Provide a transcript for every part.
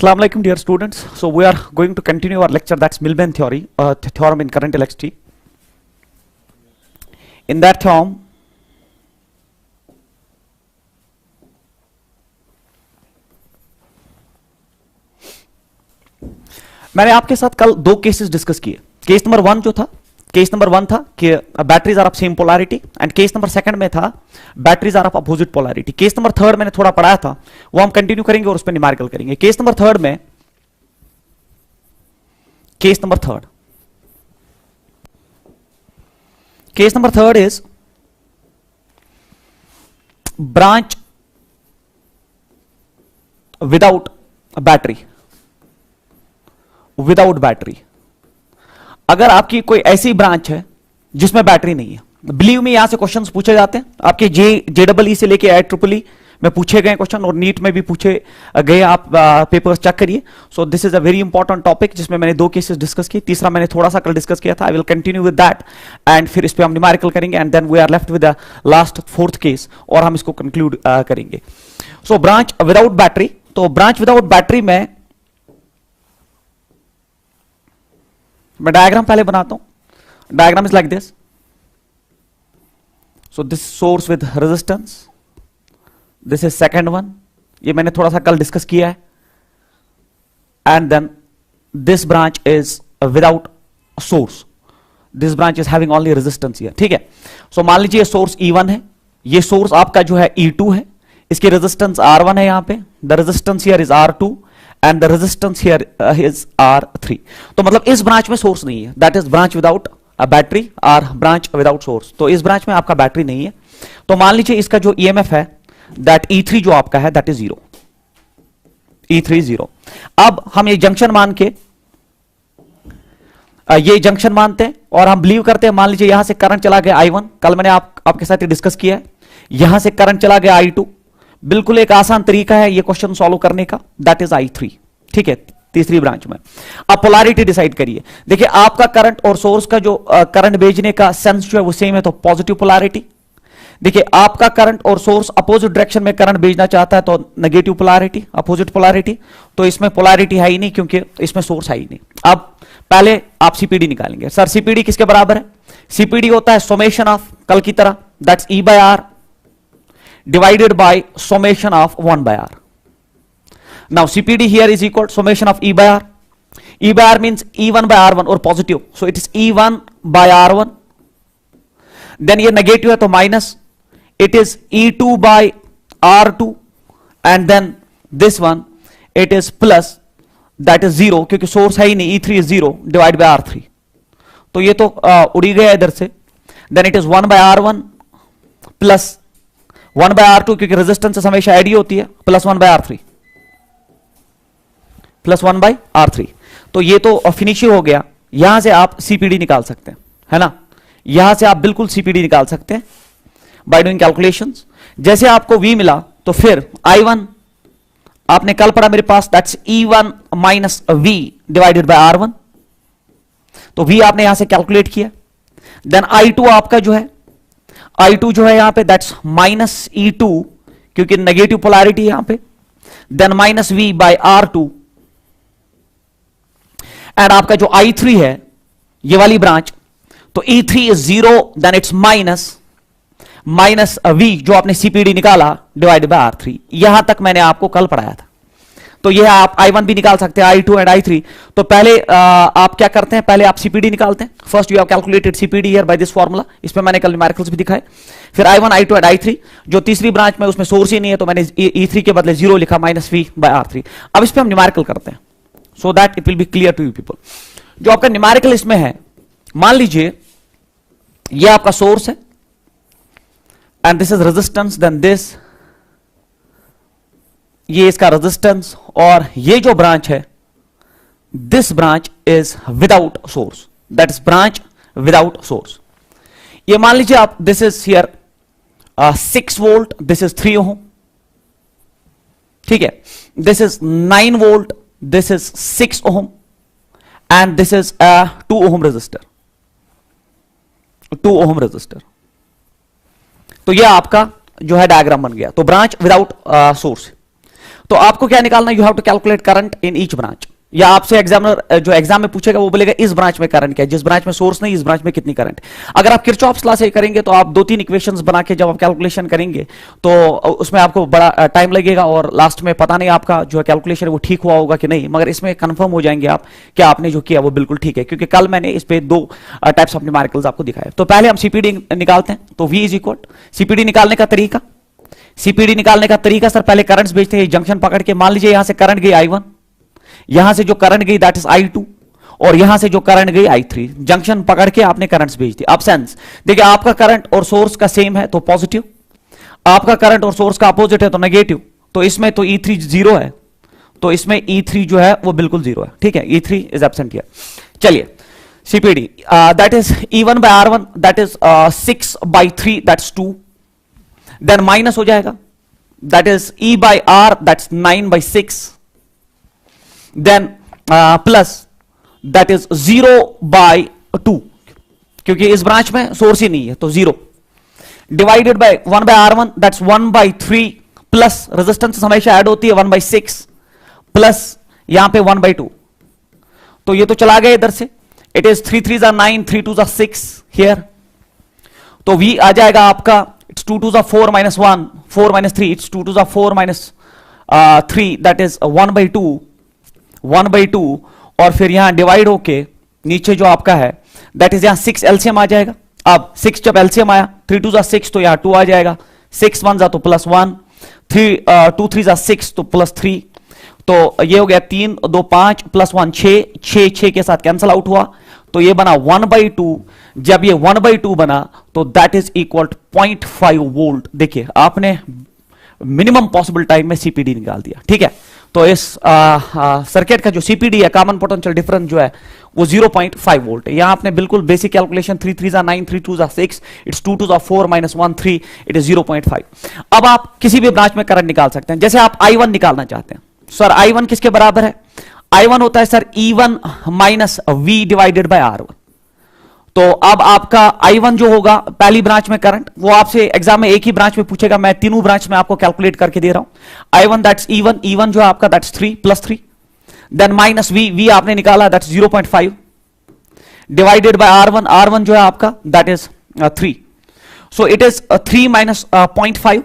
Assalamu alaikum, dear students. So we are going to continue our lecture, that's Milbank theory, theorem in current electricity. In that theorem, मैंने आपके साथ कल दो cases discuss किए. Case number one था कि batteries are of same polarity, and case number second में था batteries are of opposite polarity. Case number third मैंने थोड़ा पढ़ाया था, वो हम कंटिन्यू करेंगे और उस पर न्यूमेरिकल करेंगे. Case number third is branch without battery. अगर आपकी कोई ऐसी ब्रांच है जिसमें बैटरी नहीं है, बिलीव मी, यहां से क्वेश्चंस पूछे जाते हैं आपके JEE से लेके IEEE में पूछे गए क्वेश्चन, और नीट में भी पूछे गए. आप पेपर्स चेक करिए. सो this is a very important topic जिसमें मैंने दो केसेस डिस्कस किए. तीसरा मैंने थोड़ा सा कल डिस्कस किया था. I will continue with that, and फिर इस पे हम न्यूमेरिकल करेंगे, and then we are left with the last fourth case, और हम इसको कंक्लूड करेंगे. So branch without battery. तो ब्रांच विदाउट बैटरी में मैं डायग्राम पहले बनाता हूं. Diagram is like this. So this source with resistance, this is second one. ये मैंने थोड़ा सा कल डिस्कस किया है. And then this branch is without source. This branch is having only resistance here. ठीक है. सो मान लीजिए सोर्स E1 है, ये सोर्स आपका जो है E2 है, इसकी रेजिस्टेंस R1 है. यहां पे the resistance here is R2 and the resistance here is R3. तो मतलब इस ब्रांच में सोर्स नहीं है, that is branch without battery और ब्रांच विदाउट सोर्स. तो इस ब्रांच में आपका बैटरी नहीं है. तो मान लीजिए इसका जो EMF है दैट E3 जो आपका है दैट इज 0. E3 0. अब हम ये जंक्शन मानते हैं और हम बिलीव करते हैं. मान लीजिए यहां से करंट चला गया I1, कल मैंने आपके साथ ये डिस्कस किया है. यहां से करंट चला गया I2. बिल्कुल एक आसान तरीका है ये क्वेश्चन सॉल्व करने का, दैट इज I3. ठीक है, तीसरी ब्रांच में. अब पोलैरिटी डिसाइड करिए. देखिए आपका करंट और सोर्स का जो करंट भेजने का सेंस जो है वो सेम है, तो पॉजिटिव पोलैरिटी. देखिए आपका करंट और सोर्स अपोजिट डायरेक्शन में करंट भेजना चाहता है, तो नेगेटिव पोलैरिटी, अपोजिट पोलैरिटी. तो इसमें पोलैरिटी है ही नहीं क्योंकि इसमें सोर्स है ही नहीं. अब पहले आप CPD निकालेंगे. सर CPD किसके बराबर है? CPD होता है सुमेशन ऑफ, कल की तरह, that's E/R divided by summation of 1/R. Now CPD here is equal to summation of E/R. E/R means E1/R1 or positive, so it is E1/R1. Then ये negative है तो minus, it is E2/R2, and then this one it is plus, that is 0 क्योंकि source है ही नहीं. E3 is 0 divided by R3. तो ये तो उड़ी गया इधर से. Then it is 1/R1 plus 1/R2 क्योंकि रेजिस्टेंस हमेशा ऐड ही होती है, प्लस 1/R3, प्लस 1/R3. तो ये तो फिनिश हो गया. यहां से आप CPD निकाल सकते हैं, है ना. यहां से आप बिल्कुल CPD निकाल सकते हैं बाय डूइंग कैलकुलेशंस. जैसे आपको V मिला तो फिर I1 आपने कल पढ़ा मेरे पास, that's E1 minus V divided by R1. तो V आपने यहां से कैलकुलेट किया. देन I2 आपका जो है, I2 जो है यहां पे दैट्स माइनस E2 क्योंकि नेगेटिव पोलैरिटी यहां पे. Then minus V by R2. And आपका जो I3 है ये वाली ब्रांच, तो E3 is 0, then it's minus V जो आपने CPD निकाला डिवाइडेड बाय R3. यहां तक मैंने आपको कल पढ़ाया था. तो ये आप I1 भी निकाल सकते हैं, I2 एंड I3. तो पहले आप क्या करते हैं, पहले आप CPD निकालते हैं. First you have calculated CPD here by this formula. इसमें मैंने कल न्यूमेरिकल्स भी दिखाए. फिर I1, I2 एंड I3. जो तीसरी ब्रांच में उसमें सोर्स ही नहीं है तो मैंने E3 के बदले 0 लिखा, माइनस V बाय R3. अब इस पे हम न्यूमेरिकल करते हैं so that it will be clear to you people. जो आपका न्यूमेरिकल इसमें है, मान लीजिए ये आपका सोर्स है and this is resistance, then this, ये इसका रेजिस्टेंस, और ये जो ब्रांच है this branch is without source, that is branch without source. ये मान लीजिए आप, this is here 6 volt, this is 3 ohm. ठीक है. This is 9 volt, this is 6 ohm, and this is 2 ohm resistor. 2 ohm resistor. तो ये आपका जो है डायग्राम बन गया. तो ब्रांच विदाउट सोर्स. तो आपको क्या निकालना, you have to calculate current in each branch, या आपसे एग्जामिनर जो एग्जाम में पूछेगा वो बोलेगा इस ब्रांच में करंट क्या है, जिस ब्रांच में सोर्स नहीं इस ब्रांच में कितनी करंट। अगर आप किरचॉफ्स लॉ से करेंगे तो आप 2-3 इक्वेशंस बना के जब आप कैलकुलेशन करेंगे तो उसमें आपको बड़ा टाइम लगेगा और लास्ट में पता नहीं आपका जो कैलकुलेशन वो ठीक हुआ होगा कि नहीं, मगर इसमें कंफर्म हो जाएंगे आप कि आपने जो किया वो बिल्कुल ठीक है, क्योंकि कल मैंने इस पे 2 टाइप्स ऑफ न्यूमेरिकल्स आपको दिखाए। तो पहले हम सीपीडी निकालते हैं। तो V इज इक्वल, सीपीडी निकालने का तरीका, सीपीडी निकालने का तरीका सर पहले करंट्स भेजते हैं जंक्शन पकड़ के। मान लीजिए यहां से करंट गई I1, यहां से जो करंट गई दैट इज I2, और यहां से जो करंट गई I3। जंक्शन पकड़ के आपने करंट्स भेज दिए। अब सेंस देखिए, आपका करंट और सोर्स का सेम है तो पॉजिटिव, आपका करंट और सोर्स का अपोजिट है तो नेगेटिव। तो इसमें तो E3 जीरो है, तो इसमें E3 जो है वो बिल्कुल जीरो है, ठीक है, E3 इज एब्सेंट हियर। चलिए CPD that is E1 by R1 that is 6 by 3 that's 2, then minus हो जाएगा that is E by R that's 9 by 6, then plus that is 0 by 2, क्योंकि इस ब्रांच में सोर्स ही नहीं है तो 0, divided by 1 by R1 that's 1 by 3, plus resistance हमेशा add होती है 1 by 6, प्लस यहां पे 1 by 2। तो ये तो चला गया इधर से, इट इज 3 3 9 3 2 6 हियर। तो V आ जाएगा आपका, it's 2 2 4 minus 1 4 minus 3, it's 2 2 4 minus 3 that is 1 by 2 1 by 2, और फिर यहां डिवाइड होके नीचे जो आपका है दैट इज यहां 6 एलसीएम आ जाएगा। अब 6 जब एलसीएम आया 3 2 6 तो यहां 2 आ जाएगा, 6 1 जा तो प्लस 1, 2 3 जा 6 तो प्लस 3, तो ये हो गया 3 2 5 प्लस 1 6 6 के साथ कैंसल आउट हुआ, तो ये बना 1 by 2। जब ये 1 by 2 बना तो दैट इज इक्वल 0.5 वोल्ट। देखिए आपने मिनिमम पॉसिबल टाइम में सीपीडी निकाल दिया, ठीक है। तो इस सर्किट का जो सीपीडी है, कॉमन पोटेंशियल डिफरेंस जो है वो 0.5 वोल्ट है। यहां आपने बिल्कुल basic calculation 3 3 9 3 2 6, it's 2 2 4 minus 1 3, it is 0.5। अब आप किसी भी ब्रांच में करंट निकाल सकते हैं। जैसे आप I1 निकालना चाहते हैं, सर I1 किसके बराबर है? I1 होता है sir E1 minus V divided by R1। तो अब आपका I1 जो होगा पहली ब्रांच में करंट, वो आपसे एग्जाम में एक ही ब्रांच में पूछेगा, मैं तीनों ब्रांच में आपको कैलकुलेट करके दे रहा हूं। I1 दैट्स E1 जो है आपका that's 3 plus 3, then minus V आपने निकाला दैट्स 0.5 डिवाइडेड बाय R1 जो है आपका that is 3, so it is 3 minus 0.5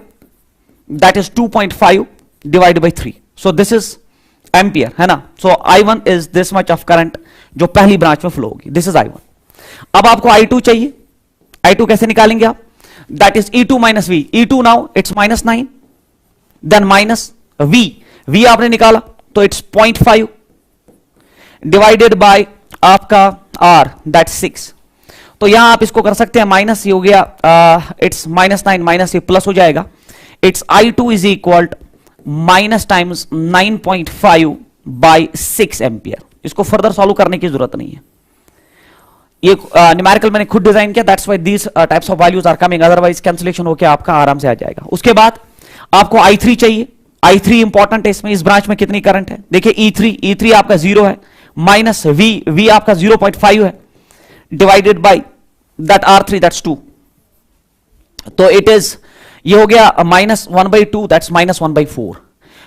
that is 2.5 divided by 3, so this is ampere, है ना। सो I1 is this much of current जो पहली ब्रांच में फ्लो होगी, दिस इज I1। अब आपको I2 चाहिए, I2 कैसे निकालेंगे आप? That is E2 minus V, E2 now it's minus 9, then minus V आपने निकाला तो इट्स 0.5 डिवाइडेड बाय आपका R दैट 6। तो यहां आप इसको कर सकते हैं, माइनस ये हो गया, इट्स माइनस 9 माइनस ये प्लस हो जाएगा, it's I2 is equal minus times 9.5 by 6 ampere. इसको फर्दर सॉल्व करने की जरूरत नहीं है, ये न्यूमेरिकल मैंने खुद डिजाइन किया, that's why these types of values are coming, otherwise cancellation होकर आपका आराम से आ जाएगा। उसके बाद आपको I3 चाहिए, I3 इंपॉर्टेंट है इसमें, इस ब्रांच में कितनी करंट है देखिए, E3 आपका 0 है, माइनस V आपका 0.5 है divided by that R3 that's 2, तो इट इज ये हो गया माइनस 1/2 दैट्स माइनस 1/4,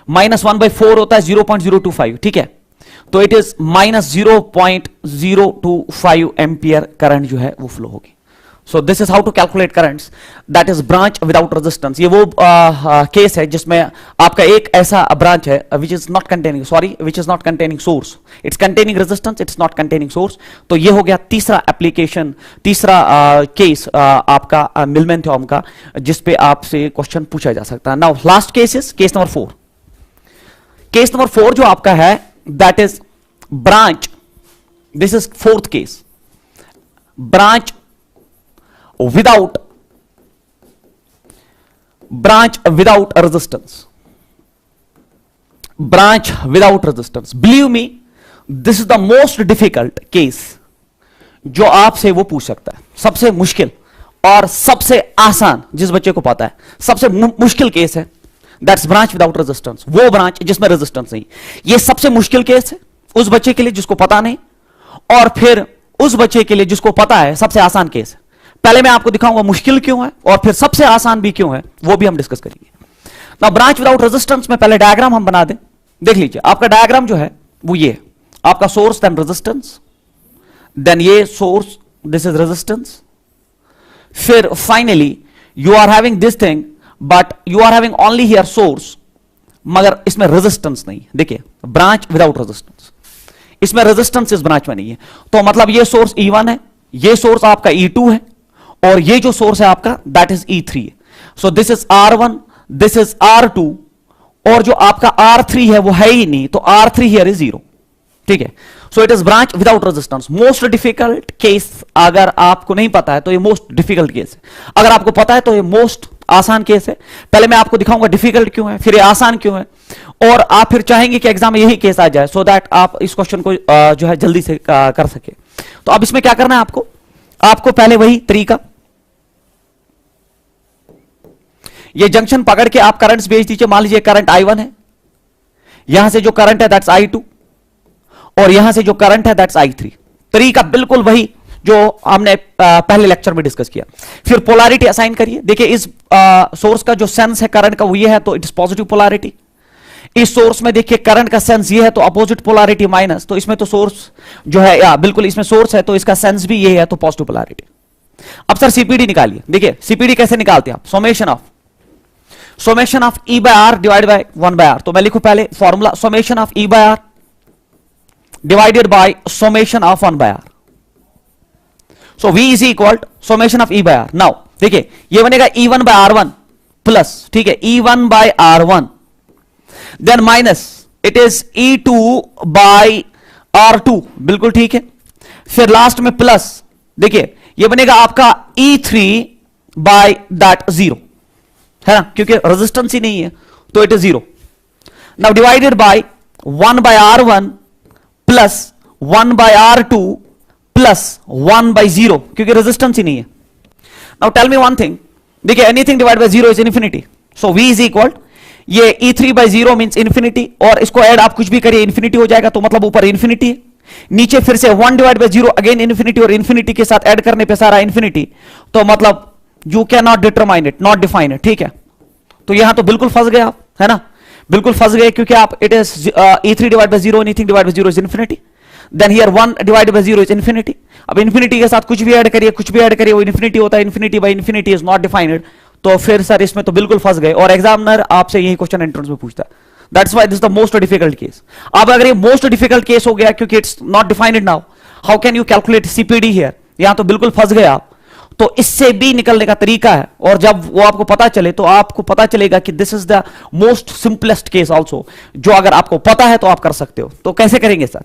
माइनस 1/4 होता है 0.025, ठीक है। तो it is minus 0.025 ampere current जो है वो फ्लो होगी। So this is how to calculate currents, that is branch without resistance. ये वो केस है जिसमें आपका एक ऐसा ब्रांच है which is not containing source, it's containing resistance, it's not containing source. तो ये हो गया तीसरा एप्लीकेशन, तीसरा केस आपका मिलमैन थ्योरम का, जिसपे आपसे क्वेश्चन पूछा जा सकता है। Now last case is case number 4। Case number 4 जो आपका है that is branch, this is fourth case, branch without resistance, branch without resistance. Believe me, this is the most difficult case जो आपसे वो पूछ सकता है, सबसे मुश्किल और सबसे आसान जिस बच्चे को पता है, सबसे मुश्किल केस है दैट्स ब्रांच विदाउट रेजिस्टेंस, वो ब्रांच जिसमें रेजिस्टेंस नहीं। ये सबसे मुश्किल केस है उस बच्चे के लिए जिसको पता नहीं, और फिर उस बच्चे के लिए जिसको पता है सबसे आसान केस है। पहले मैं आपको दिखाऊंगा मुश्किल क्यों है और फिर सबसे आसान भी क्यों है, वो भी हम डिस्कस करेंगे। ना ब्रांच विदाउट रेजिस्टेंस में पहले डायग्राम हम बना दें। देख लीजिए आपका डायग्राम जो है वो ये है, आपका सोर्स देन रेजिस्टेंस, देन ये सोर्स, दिस इज रेजिस्टेंस, फिर finally you are having this thing but you are having only here source, मगर इसमें रेजिस्टेंस नहीं है। देखिए ब्रांच विदाउट रेजिस्टेंस, इसमें रेजिस्टेंस इस ब्रांच में नहीं है, तो मतलब ये सोर्स E1 है, ये सोर्स आपका E2 है, और ये जो सोर्स है आपका दैट इज E3 है। सो this is R1, this is R2, और जो आपका R3 है वो है ही नहीं, तो R3 हियर इज 0। ठीक है, सो it is branch without resistance. Most difficult case, अगर आपको नहीं पता है तो ये मोस्ट डिफिकल्ट केस है, अगर आपको पता है तो ये मोस्ट आसान केस है। पहले मैं आपको दिखाऊंगा डिफिकल्ट क्यों है, फिर ये आसान क्यों है, और आप फिर चाहेंगे कि एग्जाम में यही केस आ जाए, सो दैट आप इस क्वेश्चन को जो है जल्दी से कर सके। तो अब इसमें क्या करना है आपको पहले वही तरीका, ये जंक्शन पकड़ के आप करंट्स भेज दीजिए। मान लीजिए करंट I1 है, यहां से जो करंट है दैट्स I2, और यहां से जो करंट है दैट्स I3। तरीका बिल्कुल वही जो हमने पहले लेक्चर में डिस्कस किया। फिर पोलैरिटी असाइन करिए। देखिए इस सोर्स का जो सेंस है करंट का वो ये है, तो इट इज पॉजिटिव पोलैरिटी। इस सोर्स में देखिए करंट का सेंस ये है, तो अपोजिट पोलैरिटी माइनस, तो इसमें तो सोर्स जो है या बिल्कुल इसमें सोर्स है तो इसका सेंस भी ये है, तो पॉजिटिव पोलैरिटी। अब सर सीपीडी निकालिए। देखिए सीपीडी कैसे निकालते हैं आप, summation of E by R divide by 1 by R। तो मैं लिखूं पहले formula, summation of E by R divided by summation of 1 by R। So V is equal summation of E by R। Now देखिए ये बनेगा E1 by R1 plus, ठीक है, E1 by R1, then minus it is E2 by R2, बिल्कुल ठीक है। फिर last में प्लस, देखिए ये बनेगा आपका E3 बाय दैट 0, है ना, क्योंकि रेजिस्टेंस ही नहीं है तो it is 0। Now divided by 1 by R1 plus 1 by R2 plus 1 by 0, क्योंकि रेजिस्टेंस ही नहीं है। Now tell me one thing, देखिए anything divide by 0 is infinity, so V is equal, ये E3 बाय 0 मींस इन्फिनिटी, और इसको add आप कुछ भी करिए इन्फिनिटी हो जाएगा, तो मतलब ऊपर इन्फिनिटी है, नीचे फिर से 1 डिवाइड बाय 0 अगेन इन्फिनिटी, और इन्फिनिटी के साथ ऐड करने पे सारा इन्फिनिटी, तो मतलब you can not determine it, not define it. ठीक है, तो यहां तो बिल्कुल फंस गए आप, है ना, बिल्कुल फंस गए, क्योंकि आप it is E3 divide by 0, anything divide by 0 is infinity, then here 1 divide by 0 is infinity. अब इन्फिनिटी के साथ कुछ भी ऐड करिए, कुछ भी ऐड करिए, वो इन्फिनिटी होता है, infinity by infinity is not defined, तो फिर सर इसमें तो बिल्कुल फंस गए, और एग्जामिनर आपसे यही क्वेश्चन एंट्रेंस में पूछता है। That's why this is the most difficult case. अब अगर ये मोस्ट डिफिकल्ट केस हो गया क्योंकि it's not defined now, how can you calculate CPD here, यहां तो बिल्कुल फंस गए आप। तो इससे भी निकलने का तरीका है, और जब वो आपको पता चले तो आपको पता चलेगा कि this is the most simplest case also, जो अगर आपको पता है तो आप कर सकते हो। तो कैसे करेंगे सर,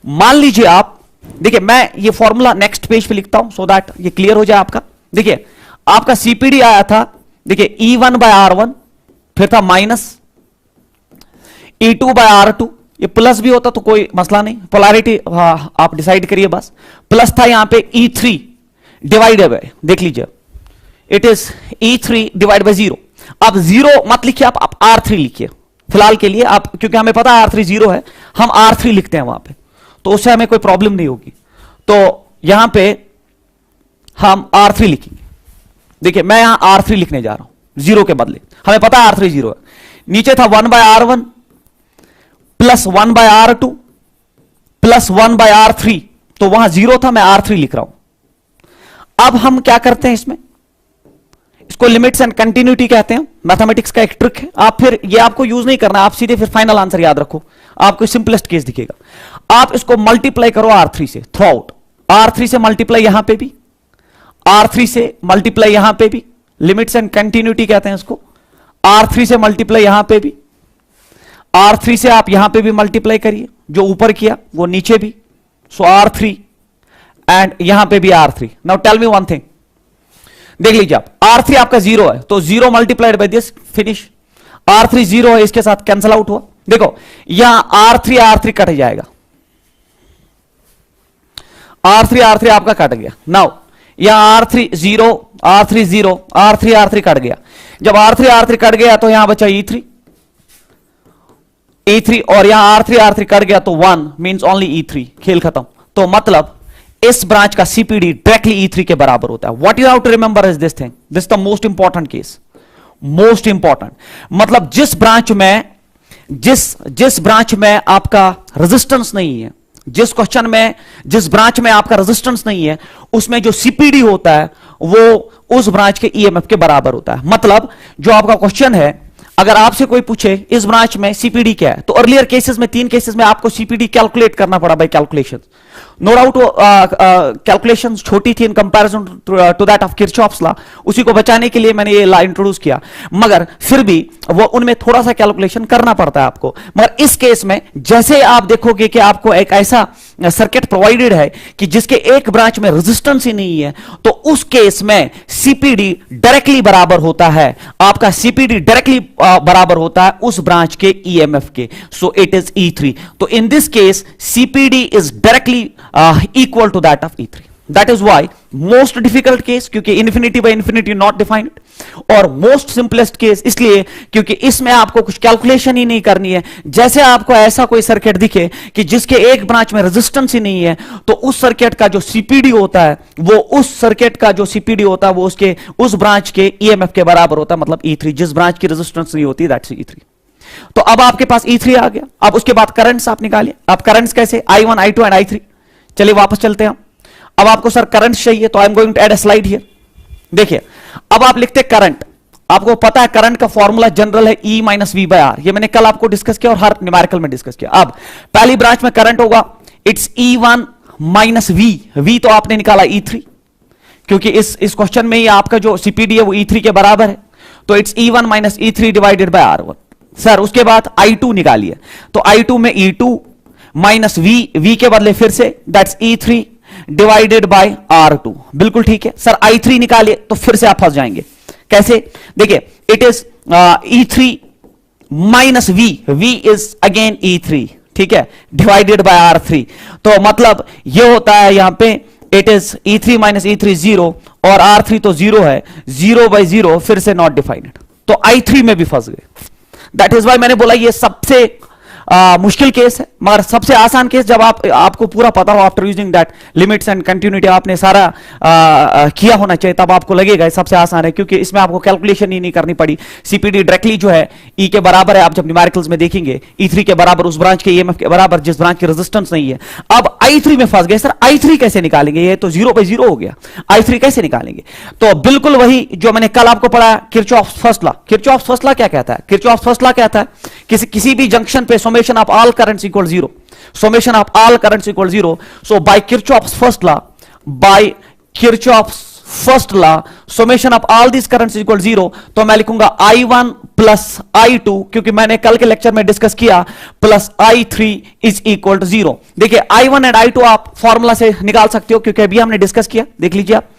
मान लीजिए आप, देखिए मैं ये फॉर्मूला नेक्स्ट पेज पे लिखता हूं सो दैट ये क्लियर हो जाए आपका। देखिए आपका सीपीडी आया था, देखिए E1 बाय R1, फिर था माइनस E2 बाय R2, ये प्लस भी होता तो कोई मसला नहीं, पोलैरिटी आप डिसाइड करिए बस। प्लस था यहां पे E3 डिवाइडेड बाय, देख लीजिए it is E3 divide by 0। अब 0 मत लिखिए, आप R3 लिखिए फिलहाल के लिए, आप क्योंकि हमें पता है R3 0 है, हम R3 लिखते हैं वहां पे, तो उससे हमें कोई प्रॉब्लम नहीं होगी। तो यहां पे हम R3 लिखेंगे। देखिए मैं यहां R3 लिखने जा रहा हूं 0 के बदले, हमें पता है R3 0 है। नीचे था 1 by R1 plus 1 by R2 plus 1 by R3, तो वहां 0 था, मैं R3 लिख रहा हूं। अब हम क्या करते हैं इसमें, इसको लिमिट्स एंड कंटिन्यूटी कहते हैं, मैथमेटिक्स का एक ट्रिक है। आप फिर ये आपको यूज नहीं करना, आप सीधे फिर फाइनल आंसर याद रखो, आपको सिंपलेस्ट केस दिखेगा। आप इसको मल्टीप्लाई करो R3 से थ्रू आउट, R3 से मल्टीप्लाई यहां पे भी, R3 से मल्टीप्लाई यहां पे भी, लिमिट्स एंड कंटिन्यूटी कहते हैं इसको। R3 से मल्टीप्लाई यहां पे भी, R3 से आप यहां पे भी मल्टीप्लाई करिए, जो ऊपर किया वो नीचे भी, सो R3 एंड यहां पे भी R3। Now tell me one thing, देख लीजिए आप R3 आपका 0 है, तो 0 multiplied by this, finish. R3 0 है, इसके साथ कैंसल आउट हुआ। देखो यहां R3 कट जाएगा, R3 आपका कट गया। नाउ यहां R3 0 R3 कट गया। जब R3 कट गया तो यहां बचा E3, और यहां R3 कट गया तो 1 मींस ओनली E3, खेल खत्म। तो मतलब इस ब्रांच का सीपीडी डायरेक्टली E3 के बराबर होता है। What you have to remember is this thing, this the most important case. Most important, मतलब जिस ब्रांच में आपका रेजिस्टेंस नहीं है, जिस क्वेश्चन में जिस ब्रांच में आपका रेजिस्टेंस नहीं है, उसमें जो सीपीडी होता है वो उस ब्रांच के ईएमएफ के बराबर होता है। मतलब जो आपका क्वेश्चन है, अगर आपसे कोई पूछे इस ब्रांच में सीपीडी क्या है, तो अर्लियर केसेस में 3 केसेस में आपको सीपीडी कैलकुलेट करना पड़ा by calculation. No doubt calculations छोटी थी in comparison to that of Kirchhoff's law, उसी को बचाने के लिए मैंने ये लॉ इंट्रोड्यूस किया, मगर फिर भी वो उनमें थोड़ा सा कैलकुलेशन करना पड़ता है आपको। मगर इस केस में जैसे आप देखोगे कि आपको एक ऐसा सर्किट प्रोवाइडेड है कि जिसके एक ब्रांच में रेजिस्टेंस ही नहीं है, तो उस केस में सीपीडी डायरेक्टली बराबर होता है, आपका सीपीडी डायरेक्टली बराबर होता है उस ब्रांच के ईएमएफ के। सो इट इज E3। तो in this case CPD is directly equal to that of E3. That is why most difficult case, क्योंकि infinity by infinity not defined, और most simplest case इसलिए क्योंकि इसमें आपको कुछ कैलकुलेशन ही नहीं करनी है। जैसे आपको ऐसा कोई सर्किट दिखे कि जिसके एक ब्रांच में रेजिस्टेंस ही नहीं है, तो उस सर्किट का जो सीपीडी होता है वो उस सर्किट का जो सीपीडी होता है वो उसके उस ब्रांच के ईएमएफ के बराबर होता है, मतलब E3। जिस ब्रांच की रेजिस्टेंस नहीं होती दैट्स E3। तो अब आपके पास E3 आ गया। अब उसके बाद करंट्स आप निकालिए। अब करंट्स कैसे? I1, I2 and I3। चलिए वापस चलते हैं। अब आपको सर करंट चाहिए, तो I am going to add a slide here. देखिए अब आप लिखते हैं करंट। आपको पता है करंट का फॉर्मूला जनरल है E minus V by R. ये मैंने कल आपको डिस्कस किया और हर न्यूमेरिकल में डिस्कस किया। अब पहली ब्रांच में करंट होगा इट्स E1 माइनस वी तो आपने निकाला E3, क्योंकि इस क्वेश्चन में ही आपका जो सीपीडी है वो E3 के बराबर है, तो it's E1 minus E3 divided by R1। Sir उसके बाद I2 निकालिए, तो I2 में E2 माइनस वी के बदले फिर से that's E3 divided by R2। बिल्कुल ठीक है। सर I3 निकालिए, तो फिर से आप फंस जाएंगे। कैसे? देखिए it is E3 minus V is again E3, ठीक है, डिवाइडेड बाय R3। तो मतलब ये होता है यहां पे it is E3 minus E3 0, और R3 तो 0 है, 0 बाय 0 फिर से नॉट डिफाइंड, तो I3 में भी फंस गए। दैट इज वाई मैंने बोला ये सबसे मुश्किल केस है, मगर सबसे आसान केस जब आपको पूरा पता हो after using that limits and continuity आपने सारा किया होना चाहिए, तब आपको लगेगा सबसे आसान है, क्योंकि इसमें आपको कैलकुलेशन ही नहीं करनी पड़ी। सीपीडी डायरेक्टली जो है ई के बराबर है। आप जब न्यूमेरिकल्स में देखेंगे E3 के बराबर उस ब्रांच के ईएमएफ के बराबर जिस ब्रांच की रेजिस्टेंस नहीं है। अब I3 में फंस गए। सर I3 कैसे निकालेंगे? ये तो 0 बाय 0 हो गया, I3 कैसे निकालेंगे? तो बिल्कुल वही जो मैंने कल आपको पढ़ाया, Kirchhoff's first law. Kirchhoff's first law क्या कहता है? किरचॉफ्स फर्स्ट लॉ कहता है किसी भी जंक्शन पे summation of all currents equal 0, summation of all currents equal 0. So by Kirchhoff's first law summation of all these currents equal 0, तो मैं लिखूंगा I1 प्लस I2, क्योंकि मैंने कल के लेक्चर में डिस्कस किया, plus I3 is equal to 0। देखिए I1 एंड I2 आप फॉर्मूला से निकाल सकते हो, क्योंकि अभी हमने डिस्कस किया। देख लीजिए आप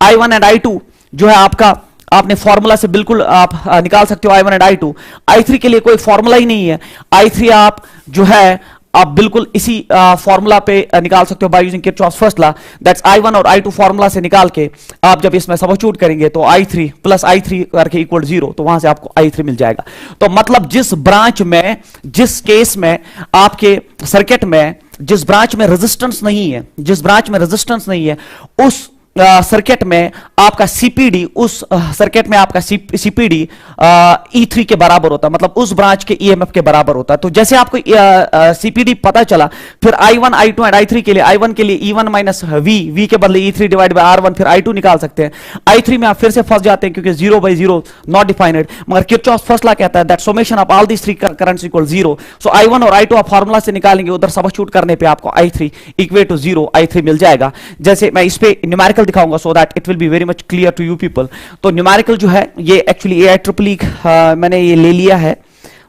I1 एंड I2 जो है आपका, आपने फॉर्मूला से बिल्कुल आप निकाल सकते हो I1 एंड I2। I3 के लिए कोई फॉर्मूला ही नहीं है। I3 आप जो है आप बिल्कुल इसी फॉर्मूला पे निकाल सकते हो bye using Kirchhoff's first law. That's I1 और I2 फॉर्मूला से निकाल के आप जब इसमें सब्स्टिट्यूट करेंगे तो I3 प्लस I3 करके इक्वल 0, तो वहां से आपको I3 मिल जाएगा। तो मतलब जिस ब्रांच में, जिस केस में आपके सर्किट में जिस ब्रांच में रेजिस्टेंस नहीं है, जिस ब्रांच में रेजिस्टेंस नहीं है, उस सर्किट में आपका सीपीडी, उस सर्किट में आपका सीपीडी E3 के बराबर होता है, मतलब उस ब्रांच के ईएमएफ के बराबर होता है। तो जैसे आपको सीपीडी पता चला, फिर I1, I2 एंड I3 के लिए, I1 के लिए E1 माइनस वी के बदले E3 डिवाइड बाय R1, फिर I2 निकाल सकते हैं। I3 में आप फिर से फंस जाते हैं, क्योंकि 0 बाय 0 नॉट डिफाइंड, मगर किरचॉफ्स फर्स्ट लॉ कहता है that summation of all these 3 currents equal 0। So I1 और I2 आप फार्मूला से निकालेंगे, उधर सब्स्टिट्यूट करने पे आपको I3 इक्वल टू 0 I3 मिल जाएगा। जैसे मैं इस पे न्यूमेरिकल दिखाऊंगा so that it will be very much clear to you people. तो न्यूमेरिकल जो है ये एक्चुअली AIEEE मैंने ये ले लिया है,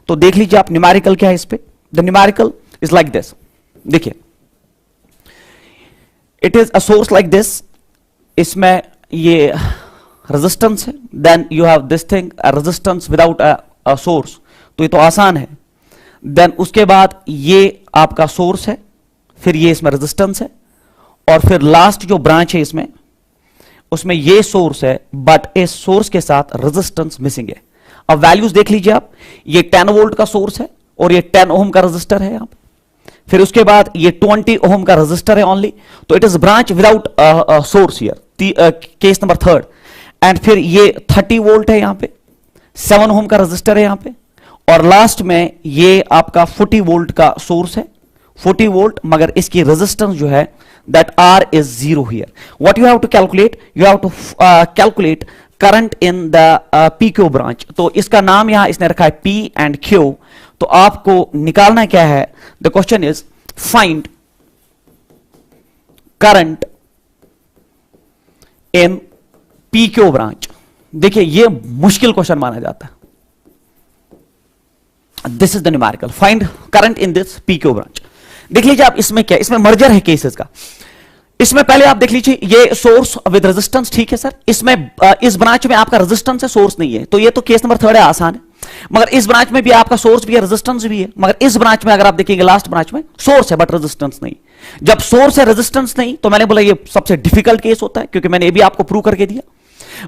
तो देख लीजिए आप न्यूमेरिकल क्या है इस पे। The numerical is like this. देखिए it is a source like this, इसमें ये रेजिस्टेंस है, then you have this thing resistance without a source, तो ये तो आसान है। देन उसके बाद ये आपका सोर्स है, फिर ये इसमें रेजिस्टेंस है, और फिर लास्ट जो ब्रांच है इसमें, उसमें ये सोर्स है, बट इस सोर्स के साथ रेजिस्टेंस मिसिंग है। अब वैल्यूज देख लीजिए आप, ये 10 वोल्ट का सोर्स है और ये 10 ओम का रेजिस्टर है आप, फिर उसके बाद ये 20 ओम का रेजिस्टर है ओनली, तो it is branch without source here, case number 3। And फिर ये 30 वोल्ट है यहां पे, 7 ओम का रजिस्टर है यहां पे, और लास्ट में ये आपका 40 वोल्ट का सोर्स है, 40 वोल्ट, मगर इसकी रेजिस्टेंस जो है that R is 0 here. What you have to calculate? You have to calculate current in the PQ branch. तो इसका नाम यहां इसने रखा है P and Q. तो आपको निकालना क्या है? The question is find current in PQ branch. देखिए ये मुश्किल क्वेश्चन माना जाता है. This is the numerical, find current in this PQ branch. देख लीजिए आप इसमें क्या, इसमें मर्जर है केसेस का. इसमें पहले आप देख लीजिए ये सोर्स विद रेजिस्टेंस, ठीक है सर. इसमें इस ब्रांच में आपका रेजिस्टेंस है, सोर्स नहीं है, तो ये तो केस नंबर 3 है, आसान है. मगर इस ब्रांच में भी आपका सोर्स भी है, रेजिस्टेंस भी है, मगर इस ब्रांच में अगर आप देखेंगे लास्ट ब्रांच में सोर्स है बट रेजिस्टेंस नहीं. जब सोर्स है रेजिस्टेंस नहीं, तो मैंने बोला ये सबसे डिफिकल्ट केस होता है, क्योंकि मैंने ये भी आपको प्रूव करके दिया.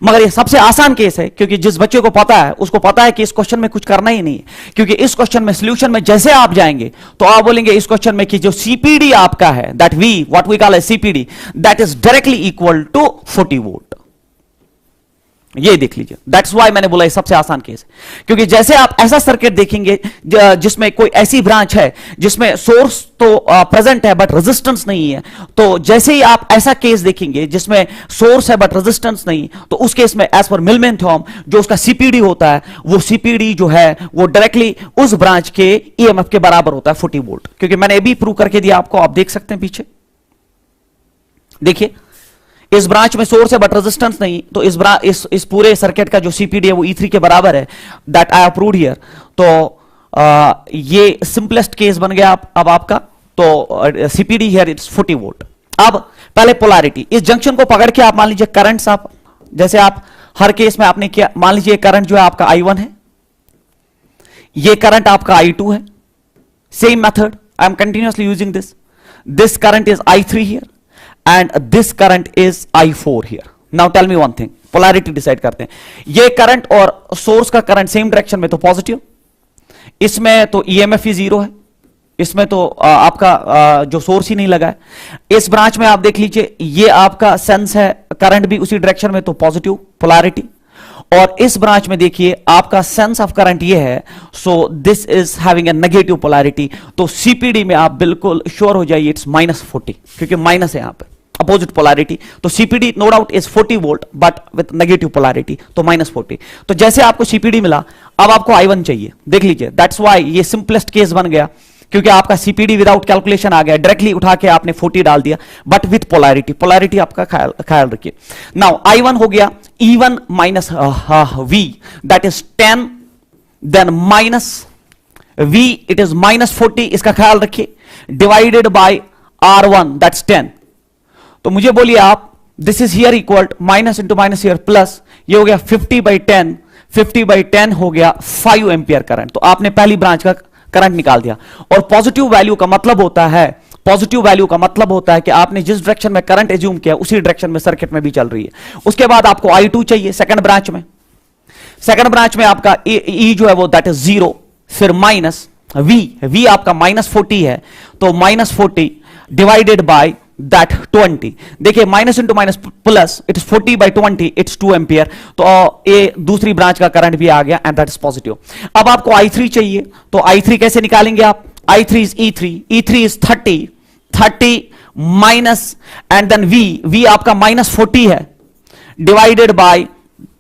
मगर ये सबसे आसान केस है, क्योंकि जिस बच्चे को पता है उसको पता है कि इस क्वेश्चन में कुछ करना ही नहीं है. क्योंकि इस क्वेश्चन में सॉल्यूशन में जैसे आप जाएंगे तो आप बोलेंगे इस क्वेश्चन में कि जो सीपीडी आपका है, that we what we call as CPD, that is directly equal to 40 volt. ये देख लीजिए, दैट्स व्हाई मैंने बोला ये सबसे आसान केस है. क्योंकि जैसे आप ऐसा सर्किट देखेंगे जिसमें कोई ऐसी ब्रांच है जिसमें सोर्स तो प्रेजेंट है बट रेजिस्टेंस नहीं है, तो जैसे ही आप ऐसा केस देखेंगे जिसमें सोर्स है बट रेजिस्टेंस नहीं, तो उस केस में एज पर मिलमैन थ्योरम जो उसका सीपीडी होता है, वो सीपीडी जो है वो डायरेक्टली उस ब्रांच के ईएमएफ के बराबर होता है 40 वोल्ट. क्योंकि मैंने ये भी प्रूव करके दिया आपको, आप देख सकते हैं पीछे. देखिए इस ब्रांच में सोर्स है बट रेजिस्टेंस नहीं, तो इस पूरे सर्किट का जो सीपीडी है वो E3 के बराबर है, that I have proved here. तो ये सिंपलेस्ट केस बन गया अब आपका. तो सीपीडी हियर इट्स 40 वोल्ट. अब पहले पोलैरिटी, इस जंक्शन को पकड़ के आप मान लीजिए करंट्स, आप जैसे आप हर केस में आपने किया, मान लीजिए करंट जो है आपका I1 है, ये करंट आपका I2 है. Same method I am continuously using this current is I3 here and this current is I4 here. Now tell me one thing, polarity decide करते हैं. ये करंट और सोर्स का करंट सेम डायरेक्शन में, तो positive. इसमें तो EMF ही 0 है, इसमें तो आपका जो सोर्स ही नहीं लगा है. इस ब्रांच में आप देख लीजिए ये आपका सेंस है, करंट भी उसी डायरेक्शन में, तो पॉजिटिव पोलैरिटी. और इस ब्रांच में देखिए आपका सेंस ऑफ करंट ये है, सो this is having a negative polarity. तो सीपीडी में आप बिल्कुल श्योर हो जाइए इट्स -40, क्योंकि माइनस है यहां पे, अपोजिट पोलैरिटी. तो CPD no doubt is 40 volt but with negative polarity, तो -40. तो जैसे आपको सीपीडी मिला, अब आपको I1 चाहिए. देख लीजिए दैट्स व्हाई ये सिंपलेस्ट केस बन गया, क्योंकि आपका सीपीडी विदाउट कैलकुलेशन आ गया, डायरेक्टली उठा के आपने 40 डाल दिया, बट विथ पोलैरिटी. पोलैरिटी आपका ख्याल रखिए. नाउ I1 हो गया E1 minus V, that is 10, then minus V, it is -40, इसका ख्याल रखिए, डिवाइडेड बाय R1 दैट्स 10. तो मुझे बोलिए आप, this is here equal minus into minus here plus, ये हो गया 50/10, 50/10 हो गया 5 एम्पियर करंट. तो आपने पहली ब्रांच का करंट निकाल दिया. और पॉजिटिव वैल्यू का मतलब होता है, पॉजिटिव वैल्यू का मतलब होता है कि आपने जिस डायरेक्शन में करंट एज्यूम किया उसी डायरेक्शन में सर्किट में भी चल रही है. उसके बाद आपको I2 चाहिए सेकंड ब्रांच में. सेकंड ब्रांच में आपका E जो है वो दैट इज 0, फिर माइनस V आपका -40 है, तो -40 डिवाइडेड बाय दैट 20. देखिए minus into minus plus, it is 40/20, it's 2 ampere. तो ये दूसरी ब्रांच का करंट भी आ गया एंड दैट इज पॉजिटिव. अब आपको I3 चाहिए, तो I3 कैसे निकालेंगे आप? I3 is E3 is 30 minus and then V आपका -40 है, divided by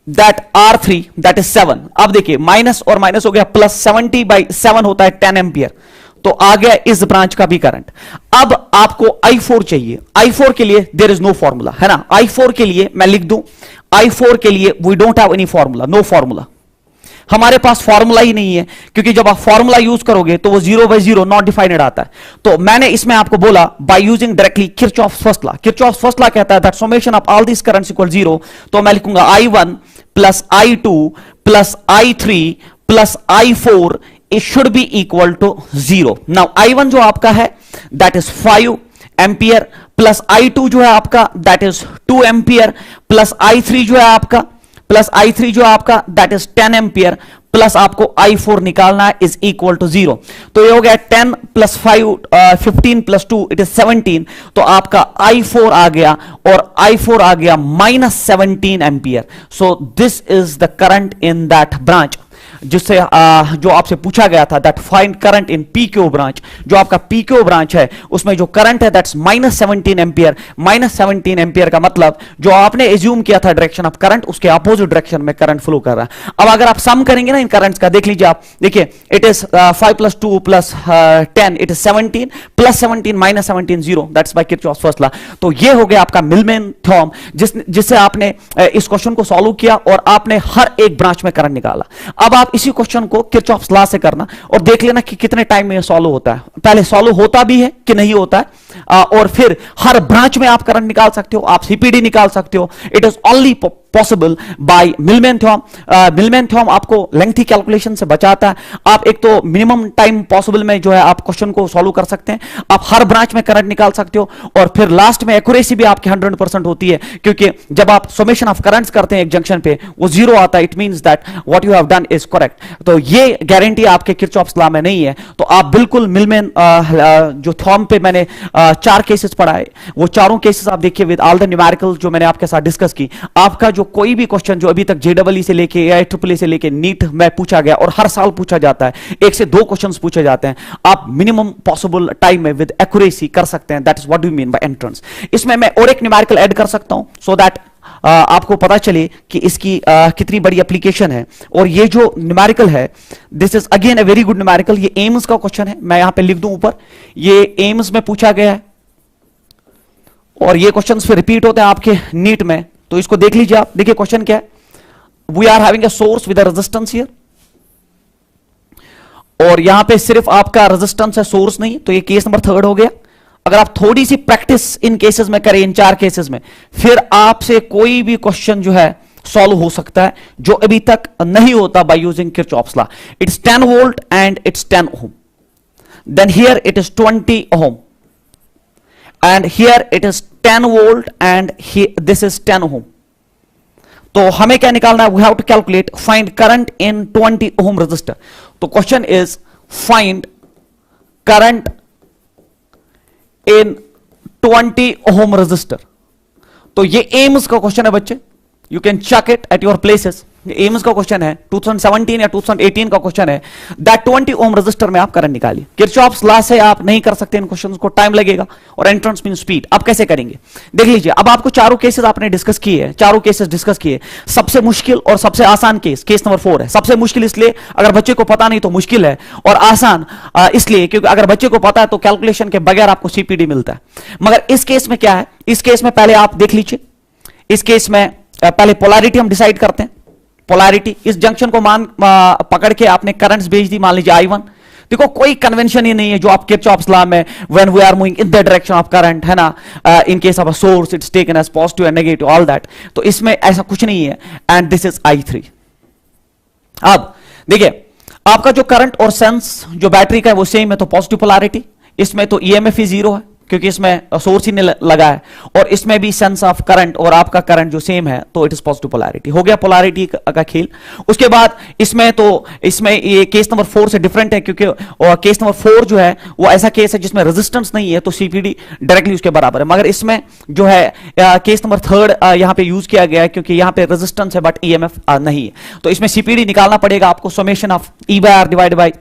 that R3 that is 7. अब देखिए माइनस और माइनस हो गया प्लस, 70/7 होता है 10 एम्पियर. तो आ गया इस ब्रांच का भी करंट. अब आपको I4 चाहिए. I4 के लिए देयर इज नो फॉर्मूला, है ना. I4 के लिए मैं लिख दूं, I4 के लिए we don't have any formula, no formula. हमारे पास फॉर्मूला ही नहीं है, क्योंकि जब आप फॉर्मूला यूज करोगे तो वो 0/0 नॉट डिफाइनेड आता है. तो मैंने इसमें आपको बोला by using directly Kirchhoff's first law. Kirchhoff's first law कहता है that summation of all this currents equal 0. तो मैं लिखूंगा I1 plus I2 plus I3 plus I4 it should be equal to 0. Now I1 जो आपका है that is 5 ampere, plus I2 जो है आपका that is 2 ampere, plus I3 जो है आपका that is 10 एम्पियर, प्लस आपको I4 निकालना है इज इक्वल टू 0। तो ये हो गया 10 प्लस 5 15 प्लस 2 इट इज 17। तो आपका I4 आ गया और I4 आ गया -17 ampere. So this is the current in that branch, जिससे जो आपसे पूछा गया था that find current in PQ branch. जो आपका पीक्यू ब्रांच है उसमें जो करंट है दैट्स -17 एम्पियर। -17 एम्पियर का मतलब जो आपने एज्यूम किया था डायरेक्शन ऑफ करंट, उसके अपोजिट डायरेक्शन में करंट फ्लो कर रहा है। अब अगर आप सम करेंगे ना इन करंट्स का, देख लीजिए आप, देखिए it is 5 plus 2 plus 10 it is 17 plus 17 -17 0, that's by Kirchhoff's first law. तो ये हो गया आपका मिलमैन थ्योरम, जिससे आपने इस क्वेश्चन को सॉल्व किया और आपने हर एक ब्रांच में करंट निकाला। अब आप इसी क्वेश्चन को किरचॉफ्स लॉ से करना और देख लेना कि कितने टाइम में सॉल्व होता है। पहले सॉल्व होता भी है कि नहीं होता है, और फिर हर ब्रांच में आप करंट निकाल सकते हो, आप सीपीडी निकाल सकते हो। It is only possible by Milman theorem. Milman theorem आपको लेंथी कैलकुलेशन से बचाता है। आप एक तो मिनिमम टाइम पॉसिबल में जो है आप क्वेश्चन को सॉल्व कर सकते हैं, आप हर ब्रांच में करंट निकाल सकते हो, और फिर लास्ट में एक्यूरेसी भी आपकी 100% होती है, क्योंकि जब आप समेशन ऑफ करंट्स करते हैं एक जंक्शन पे वो 0 आता है, it means that what you have done is correct. तो ये गारंटी आपके किरचॉफ्स लॉ में नहीं है। तो आप बिल्कुल मिलमैन जो थ्योरम पे मैंने 4 केसेस पढ़ाए, वो चारों केसेस आप देखिए विद ऑल द न्यूमेरिकल जो मैंने आपके साथ डिस्कस की। आपका जो कोई भी क्वेश्चन जो अभी तक जेडब्ल्यू से लेके IEEE से लेके नीट में पूछा गया और हर साल पूछा जाता है, 1 से 2 क्वेश्चंस पूछे जाते हैं, आप मिनिमम पॉसिबल टाइम में विद एक्यूरेसी कर सकते हैं। That is what do mean by entrance. इसमें मैं और एक न्यूमेरिकल ऐड कर सकता हूं सो दैट आपको पता चले कि इसकी कितनी बड़ी एप्लीकेशन है। और ये जो न्यूमेरिकल है this is again a very good numerical. ये एम्स का क्वेश्चन है, मैं यहां पे लिख दूं ऊपर, ये एम्स में पूछा गया है और ये क्वेश्चंस फिर रिपीट होते हैं आपके नीट में। तो इसको देख लीजिए आप। देखिए क्वेश्चन क्या है, we are having a source with a resistance here, और यहां पे सिर्फ आपका रेजिस्टेंस है, सोर्स नहीं। तो ये केस नंबर 3 हो गया। अगर आप थोड़ी सी प्रैक्टिस इन केसेस में करें, इन 4 केसेस में, फिर आपसे कोई भी क्वेश्चन जो है सॉल्व हो सकता है जो अभी तक नहीं होता by using Kirchhoff's law. It's 10 volt and it's 10 ohm, then here it is 20 ohm, and here it is 10 volt and here this is 10 ohm। तो हमें क्या निकालना है, we have to calculate find current in 20 ohm resistor। तो question is find current in 20 ohm resistor। तो ये AIIMS का question है बच्चे, you can check it at your places. AIIMS का क्वेश्चन है, 2017 या 2018 का क्वेश्चन है, दैट 20 ओम रजिस्टर में आप करंट निकालिए। किरचॉफ्स लॉ से आप नहीं कर सकते इन क्वेश्चंस को, टाइम लगेगा, और एंट्रेंस मीन स्पीड। आप कैसे करेंगे देख लीजिए। अब आपको चारों केसेस आपने डिस्कस किए, चारों केसेस डिस्कस किए। सबसे मुश्किल और सबसे आसान केस केस नंबर 4 है। सबसे मुश्किल इसलिए अगर बच्चे को पता नहीं तो मुश्किल है, और आसान इसलिए क्योंकि अगर बच्चे को पता है तो कैलकुलेशन के बगैर आपको सीपीडी मिलता है। मगर इस केस में क्या है, इस केस में पहले आप देख लीजिए, इस केस में पहले पोलैरिटी हम डिसाइड करते हैं। पोलैरिटी, इस जंक्शन को पकड़ के आपने करंट्स भेज दी, मान लीजिए I1। देखो कोई कन्वेंशन ही नहीं है जो आप किरचॉफ्स लॉ में when we are moving in the direction of current, है ना, in case of a source it's taken as positive and negative all that. तो इसमें ऐसा कुछ नहीं है, एंड दिस इज I3। अब देखिए आपका जो करंट और सेंस जो बैटरी का है वो सेम है, तो पॉजिटिव पोलैरिटी। इसमें तो EMF ही 0 है क्योंकि इसमें सोर्स ही नहीं लगा है, और इसमें भी सेंस ऑफ करंट और आपका करंट जो सेम है, तो इट इज पॉजिटिव पोलैरिटी। हो गया पोलैरिटी का खेल। उसके बाद इसमें ये केस नंबर 4 से डिफरेंट है, क्योंकि केस नंबर 4 जो है वो ऐसा केस है जिसमें रेजिस्टेंस नहीं है, तो सीपीडी डायरेक्टली उसके बराबर है। मगर इसमें जो है केस नंबर 3 यहां पे यूज किया गया है, क्योंकि यहां पे रेजिस्टेंस है बट EMF नहीं है। तो इसमें सीपीडी निकालना पड़ेगा आपको, summation of E/R divide by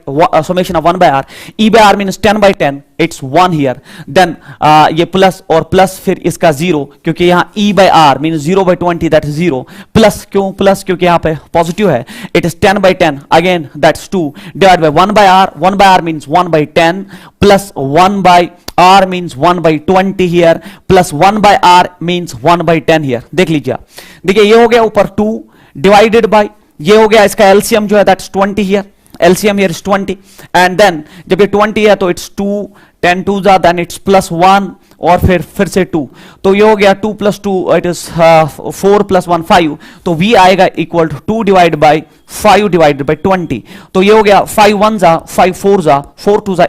summation of 1/R। E/R means 10/10, it's 1 here, then ये प्लस और प्लस फिर इसका 0, क्योंकि यहां E/R mean 0/20 that is 0, plus क्यों प्लस, क्योंकि यहां पे पॉजिटिव है। It is 10/10 again that's 2 divide by 1/R। 1/R means 1/10 plus 1/R means 1/20 here, plus 1/R means 1/10 here. देख लीजिए, देखिए ये हो गया ऊपर 2 डिवाइडेड बाय, ये हो गया इसका एलसीएम जो है that's 20 here, LCM here is 20, and then जब ये 20 है तो it's 2, 10 2 जा, then it's plus 1 और फिर से 2, तो ये हो गया 2 plus 2 it is 4 plus 1 5, तो V आएगा equal to 2 divide by 5 divided by 20, तो ये हो गया 5 1 जा 5 4 जा 4 2 जा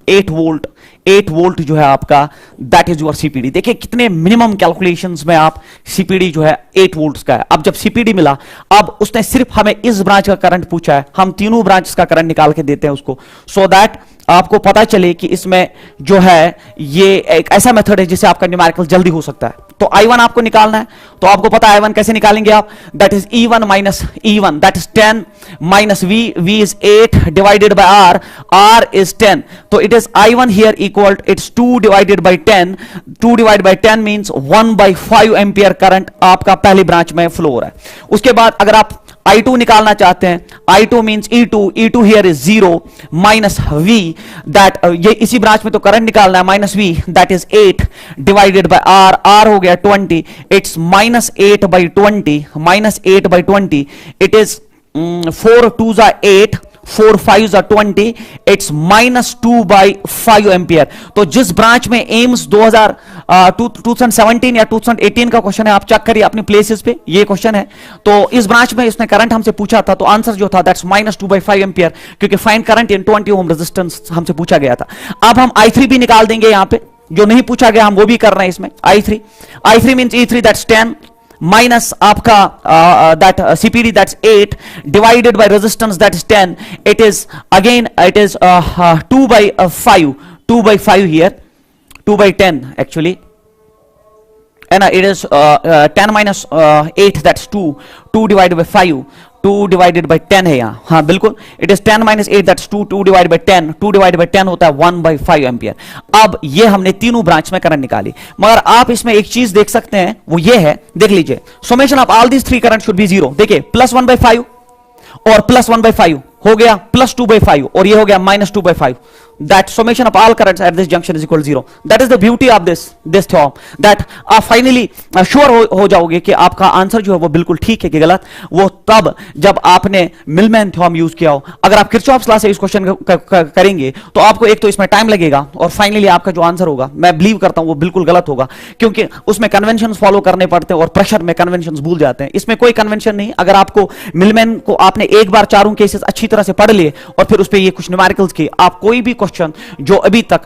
8 वोल्ट 8 वोल्ट जो है आपका, दैट इज योर सीपीडी। देखिए कितने मिनिमम कैलकुलेशंस में आप सीपीडी जो है 8 वोल्ट्स का है। अब जब सीपीडी मिला, अब उसने सिर्फ हमें इस ब्रांच का करंट पूछा है, हम तीनों ब्रांच का करंट निकाल के देते हैं उसको, सो दैट आपको पता चले कि इसमें जो है ये एक ऐसा मेथड है जिससे आपका न्यूमेरिकल जल्दी हो सकता है। तो I1 आपको निकालना है, तो आपको पता है I1 कैसे निकालेंगे आप, that is E1 minus E1, that is 10 minus V, V is 8 divided bye R, R is 10, तो it is I1 here equal it's 2 divided by 10, 2 divided by 10 means 1/5 ampere current आपका पहली ब्रांच में flow हो रहा है। उसके बाद अगर आप I2 निकालना चाहते हैं, I2 means E2, E2 here is 0 minus V, that ये इसी ब्रांच में तो करंट निकालना है, minus V that is 8 divided bye R, R हो गया 20, it's minus 8/20, minus 8/20, it is 4 2 8, 4 5 20, it's minus 2/5 ampere. तो जिस ब्रांच में एम्स 2017 या 2018 का क्वेश्चन है, आप चेक करिए अपने प्लेसेस पे, ये क्वेश्चन है, तो इस ब्रांच में इसने करंट हमसे पूछा था, तो आंसर जो था दैट्स माइनस 2/5 एम्पियर, क्योंकि find current in 20 ohm resistance हमसे पूछा गया था। अब हम I3 भी निकाल देंगे, यहां पे जो नहीं पूछा गया हम वो भी कर रहे हैं इसमें। I3 means E3 that's 10 minus आपका that CPD that's 8 divided by resistance that is 10, it is again it is 2/5 here, 2/10 actually, and it is 10 minus 8 that's 2 divided by 5, 2 divided by 10 है यहाँ, हाँ बिल्कुल, it is 10 minus 8 that's 2 divided by 10, 2 divided by 10 होता है 1/5 ampere. अब ये हमने तीनों ब्रांच में करंट निकाली, मगर आप इसमें एक चीज देख सकते हैं, वो ये है, देख लीजिए, summation of all these 3 current should be 0। देखिए प्लस 1/5 और प्लस 1/5 हो गया प्लस 2/5, और ये हो गया minus 2/5, that summation of all currents at this junction is equal to 0. That is the beauty of this theorem, that आप finally sure हो जाओगे कि आपका आंसर जो है वो बिल्कुल ठीक है कि गलत, वो तब जब आपने मिलमैन थ्योरम यूज किया हो। अगर आप किरचॉफ्स लॉ से इस क्वेश्चन करेंगे तो आपको एक तो इसमें टाइम लगेगा, और फाइनली आपका जो आंसर होगा, मैं बिलीव करता हूं वो बिल्कुल गलत होगा, क्योंकि उसमें कन्वेंशन फॉलो करने पड़ते हैं और प्रेशर में कन्वेंशन भूल जाते हैं। इसमें कोई कन्वेंशन नहीं, अगर आपको मिलमैन को आपने एक बार चारों केसेस अच्छी तरह से पढ़ लिए और फिर उस पर ये कुछ न्यूमेरिकल्स किए, आप कोई भी क्वेश्चन जो अभी तक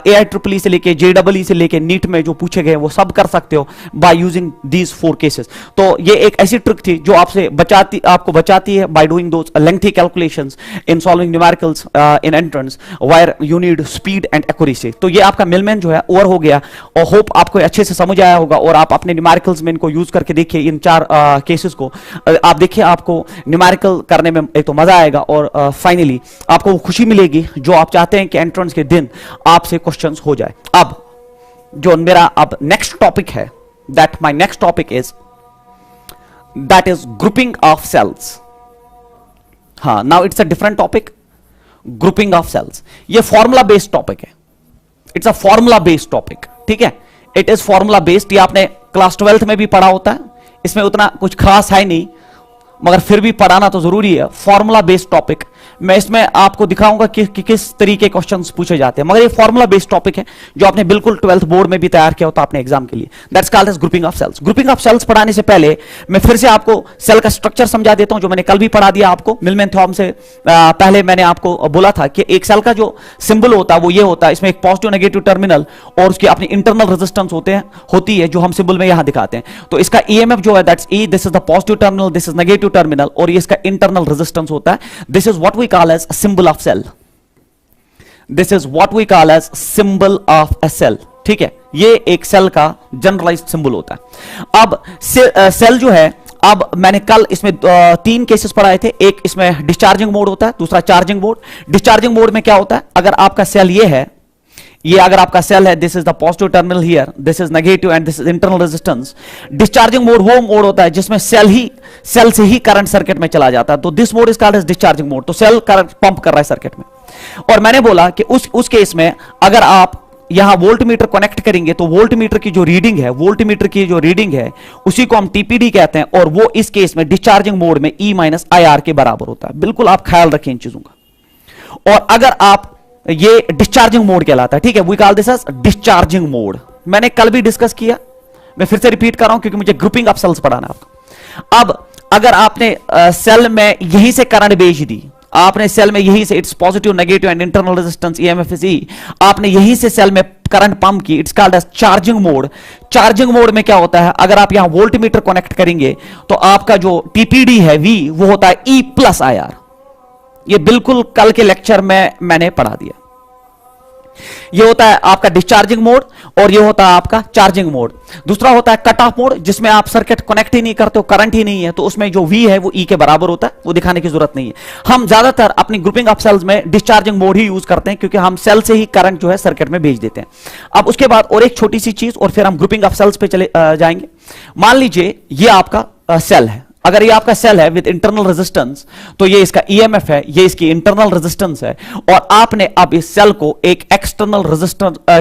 AIEEE से लेके JEE से लेके नीट में जो पूछे गए वो सब कर सकते हो बाय यूजिंग दीज 4 केसेस। तो ये एक ऐसी ट्रिक थी जो आपको बचाती है by doing those lengthy calculations in solving numericals in entrance where you need speed and accuracy. तो ये आपका मिलमैन जो है ओवर हो गया, और होप आपको अच्छे से समझ आया होगा, और आप अपने न्यूमेरिकल्स में इनको यूज करके देखिए, इन 4 केसेस को आप देखिए, आपको न्यूमेरिकल करने में एक तो मजा आएगा, और फाइनली आपको खुशी मिलेगी जो आप चाहते हैं कि एंट्रेंस के दिन आपसे क्वेश्चंस हो जाए। अब जो मेरा अब नेक्स्ट टॉपिक है, that my next topic is that is grouping of cells. हाँ, now it's a different topic, grouping of cells. ये फॉर्मूला बेस्ड टॉपिक है, it's a formula based topic, ठीक है, इट इज फॉर्मूला बेस्ड। ये आपने class 12th में भी पढ़ा होता है, इसमें उतना कुछ खास है नहीं, मगर फिर भी पढ़ाना तो जरूरी है। फॉर्मूला बेस्ड टॉपिक, मैं इसमें आपको दिखाऊंगा कि किस तरीके क्वेश्चंस पूछे जाते हैं, मगर ये फॉर्मूला बेस्ड टॉपिक है जो आपने बिल्कुल 12th बोर्ड में भी तैयार किया होता अपने एग्जाम के लिए। That's called as grouping of cells. Grouping of cells पढ़ाने से पहले मैं फिर से आपको सेल का स्ट्रक्चर समझा देता हूं, जो मैंने कल भी पढ़ा दिया आपको मिलमैन थ्योरम से पहले। मैंने आपको बोला था कि एक सेल का जो सिंबल होता है वो ये होता है, इसमें एक पॉजिटिव नेगेटिव टर्मिनल और उसकी अपनी इंटरनल रेजिस्टेंस होती है, जो हम सिंबल में यहां दिखाते हैं। तो इसका EMF जो है that's E, this is the positive terminal, this is negative terminal, और ये इसका इंटरनल रेजिस्टेंस होता है। This is what we call as symbol of cell, this is what we call as symbol of a cell, ठीक है। ये एक cell का जनरलाइज्ड सिंबल होता है। अब सेल जो है, अब मैंने कल इसमें 3 केसेस पढ़ाए थे। एक इसमें डिस्चार्जिंग मोड होता है, दूसरा चार्जिंग मोड। डिस्चार्जिंग मोड में क्या होता है, अगर आपका सेल ये अगर आपका सेल है, this is the positive terminal here, this is negative and this is internal resistance. Discharging mode वो मोड होता है जिसमें सेल से ही करंट सर्किट में चला जाता है, तो this mode is called as discharging mode. तो सेल करंट पंप कर रहा है सर्किट में, और मैंने बोला कि उस केस में अगर आप यहां वोल्ट मीटर कनेक्ट करेंगे तो वोल्ट मीटर की जो रीडिंग है उसी को हम टीपीडी कहते हैं, और वो इस केस में डिस्चार्जिंग मोड में E माइनस IR के बराबर होता है। बिल्कुल आप ख्याल रखें इन चीजों का। और अगर आप ये डिस्चार्जिंग मोड कहलाता है, ठीक है, we call this as discharging mode. मैंने कल भी डिस्कस किया, मैं फिर से रिपीट कर रहा हूं क्योंकि मुझे ग्रुपिंग ऑफ सेल्स पढ़ाना है आपको। अब अगर आपने सेल में यहीं से करंट भेज दी, आपने सेल में यहीं से it's positive negative and internal resistance EMF is E, आपने यहीं से सेल में करंट पंप की, it's called as charging mode. Charging mode में क्या होता है, अगर आप यहां वोल्टमीटर कनेक्ट करेंगे तो आपका जो टीपीडी है वी वो होता है ई प्लस आई आर। ये बिल्कुल कल के लेक्चर में मैंने पढ़ा दिया। ये होता है आपका डिस्चार्जिंग मोड और ये होता है आपका चार्जिंग मोड। दूसरा होता है कट ऑफ मोड, जिसमें आप सर्किट कनेक्ट ही नहीं करते हो, करंट ही नहीं है, तो उसमें जो V है वो E के बराबर होता है, वो दिखाने की जरूरत नहीं है। हम ज्यादातर अपनी ग्रुपिंग ऑफ सेल्स में डिस्चार्जिंग मोड ही यूज करते हैं, क्योंकि हम सेल से ही करंट जो है सर्किट में भेज देते हैं। अब उसके बाद और एक छोटी सी चीज और फिर हम ग्रुपिंग ऑफ सेल्स पे चले जाएंगे। मान लीजिए ये आपका सेल है, अगर ये आपका सेल है विद इंटरनल रेजिस्टेंस, तो ये इसका ईएमएफ है, ये इसकी इंटरनल रेजिस्टेंस है, और आपने अब इस सेल को एक एक्सटर्नल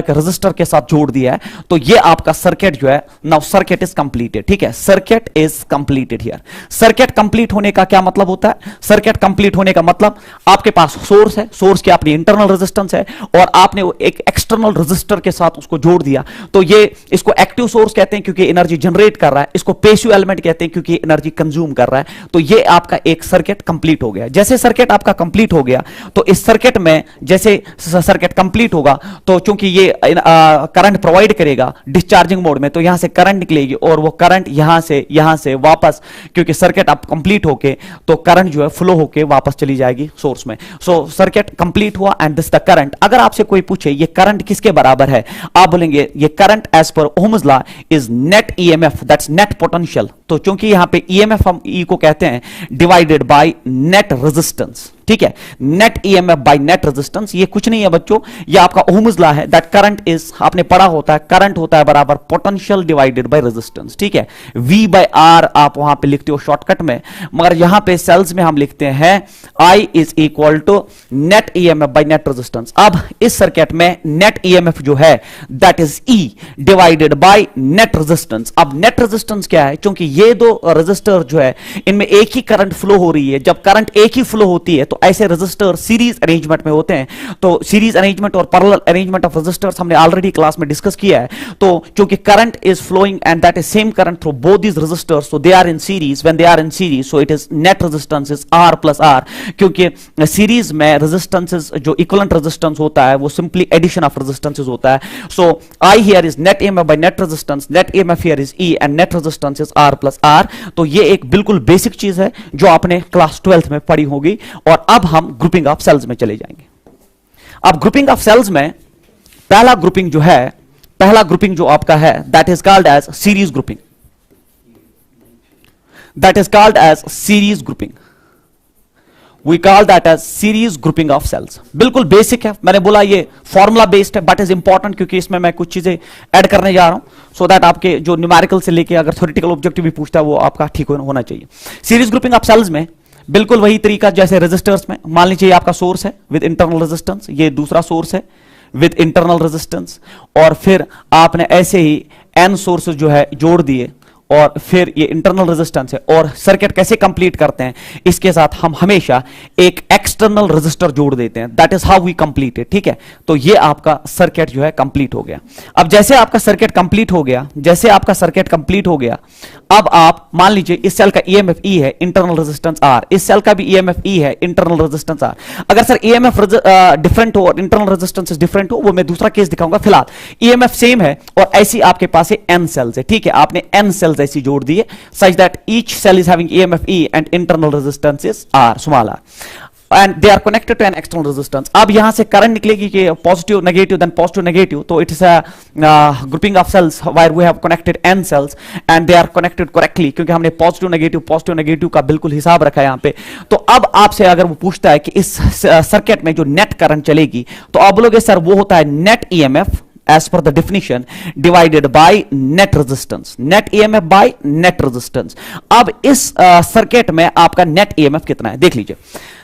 रेजिस्टर के साथ जोड़ दिया है, तो ये आपका सर्किट जो है, नाउ सर्किट इज कंप्लीटेड। ठीक है, circuit is completed here. Circuit complete होने का क्या मतलब होता है? सर्किट कंप्लीट होने का मतलब आपके पास सोर्स है, सोर्स की अपनी इंटरनल रेजिस्टेंस है, और आपने एक एक्सटर्नल रेजिस्टर के साथ उसको जोड़ दिया, तो ये इसको एक्टिव सोर्स कहते हैं क्योंकि एनर्जी जनरेट कर रहा है, इसको पैसिव एलिमेंट कहते हैं क्योंकि एनर्जी कंज्यूम कर रहा है। तो ये आपका एक सर्किट कंप्लीट हो गया। जैसे सर्किट आपका कंप्लीट हो गया, तो इस सर्किट में जैसे सर्किट कंप्लीट होगा, तो चूंकि ये करंट प्रोवाइड करेगा डिस्चार्जिंग मोड में, तो यहां से करंट निकलेगी और वो करंट यहां से वापस, क्योंकि सर्किट अब कंप्लीट होके, तो करंट जो है फ्लो होके वापस चली जाएगी सोर्स में। सो सर्किट कंप्लीट हुआ एंड दिस द करंट। अगर आपसे कोई पूछे ये करंट किसके बराबर है, आप बोलेंगे ये current as per Ohm's law is net EMF, that's net potential. तो चूंकि यहां पे ईएमएफ हम ई को कहते हैं डिवाइडेड बाय नेट रेजिस्टेंस। ठीक है, net EMF by net resistance, ये कुछ नहीं है बच्चों, ये आपका ओहम्स लॉ है दैट करंट इज, आपने पढ़ा होता है, करंट होता है बराबर पोटेंशियल डिवाइडेड बाय रेजिस्टेंस। ठीक है, V बाय R आप वहां पे लिखते हो शॉर्टकट में, मगर यहां पे सेल्स में हम लिखते हैं I is equal to net EMF by net resistance. अब इस सर्किट में नेट ईएमएफ जो है that is E divided by net resistance. अब नेट रेजिस्टेंस क्या है? क्योंकि ये दो रेजिस्टर जो है इनमें एक ही करंट फ्लो हो रही है, जब करंट एक ही फ्लो होती है तो ऐसे रेजिस्टर सीरीज अरेंजमेंट में होते हैं। तो सीरीज अरेंजमेंट और पैरेलल अरेंजमेंट ऑफ रेजिस्टर्स हमने ऑलरेडी क्लास में डिस्कस किया है। तो क्योंकि current is flowing and that is same current through both these resistors, so they are in series, when they are in series so it is net resistance is R plus R, क्योंकि series में resistances जो equivalent resistance होता है वो simply addition of resistances होता है। So I here is net EMF by net resistance, net EMF here is E and net resistance is R plus R। तो ये एक बिल्कुल बेसिक चीज है जो आपने क्लास 12th में पढ़ी होगी। और अब हम ग्रुपिंग ऑफ सेल्स में चले जाएंगे। अब ग्रुपिंग ऑफ सेल्स में पहला ग्रुपिंग जो है, पहला ग्रुपिंग जो आपका है that is called as series grouping, that is called as series grouping. We call that as series grouping of cells. बिल्कुल बेसिक है, मैंने बोला ये फॉर्मूला बेस्ड है बट इज इंपॉर्टेंट, क्योंकि इसमें मैं कुछ चीजें ऐड करने जा रहा हूं सो दैट आपके जो न्यूमेरिकल से लेके अगर थ्योरेटिकल ऑब्जेक्टिव भी पूछता है वो आपका ठीक होना चाहिए। सीरीज ग्रुपिंग ऑफ सेल्स में बिल्कुल वही तरीका जैसे रेजिस्टर्स में, मान लीजिए आपका सोर्स है विद इंटरनल रेजिस्टेंस, ये दूसरा सोर्स है विद इंटरनल रेजिस्टेंस, और फिर आपने ऐसे ही n सोर्सेज जो है जोड़ दिए, और फिर ये इंटरनल रेजिस्टेंस है। और सर्किट कैसे कंप्लीट करते हैं, इसके साथ हम हमेशा एक एक्सटर्नल रेजिस्टर जोड़ देते हैं, that is how we complete it. ठीक है, तो ये आपका सर्किट जो है कंप्लीट हो गया। अब जैसे आपका सर्किट कंप्लीट हो गया, जैसे आपका सर्किट कंप्लीट हो गया, अब आप मान लीजिए इस सेल का ईएमएफ E है, इंटरनल रेजिस्टेंस R, इस सेल का भी ईएमएफ E है, इंटरनल रेजिस्टेंस R। अगर सर ईएमएफ डिफरेंट हो और इंटरनल रेजिस्टेंस डिफरेंट हो, वो मैं दूसरा केस दिखाऊंगा। फिलहाल ईएमएफ सेम है और ऐसी आपके पास n सेल्स है। ठीक है, आपने n सेल्स ऐसी जोड़ दिए such that each cell is having EMF E and internal resistance is R, small r, and they are connected to an external resistance. अब यहां से करंट निकलेगी कि positive negative then positive negative, तो it is a grouping of cells where we have connected n cells and they are connected correctly, क्योंकि हमने positive negative का बिल्कुल हिसाब रखा है यहां पे। तो अब आपसे अगर वो पूछता है कि इस सर्किट में जो नेट करंट चलेगी, तो आप बोलोगे सर वो होता है net EMF as per the definition divided by net resistance, net EMF by net resistance। अब इस सर्किट में आपका नेट EMF कितना है देख लीजिए।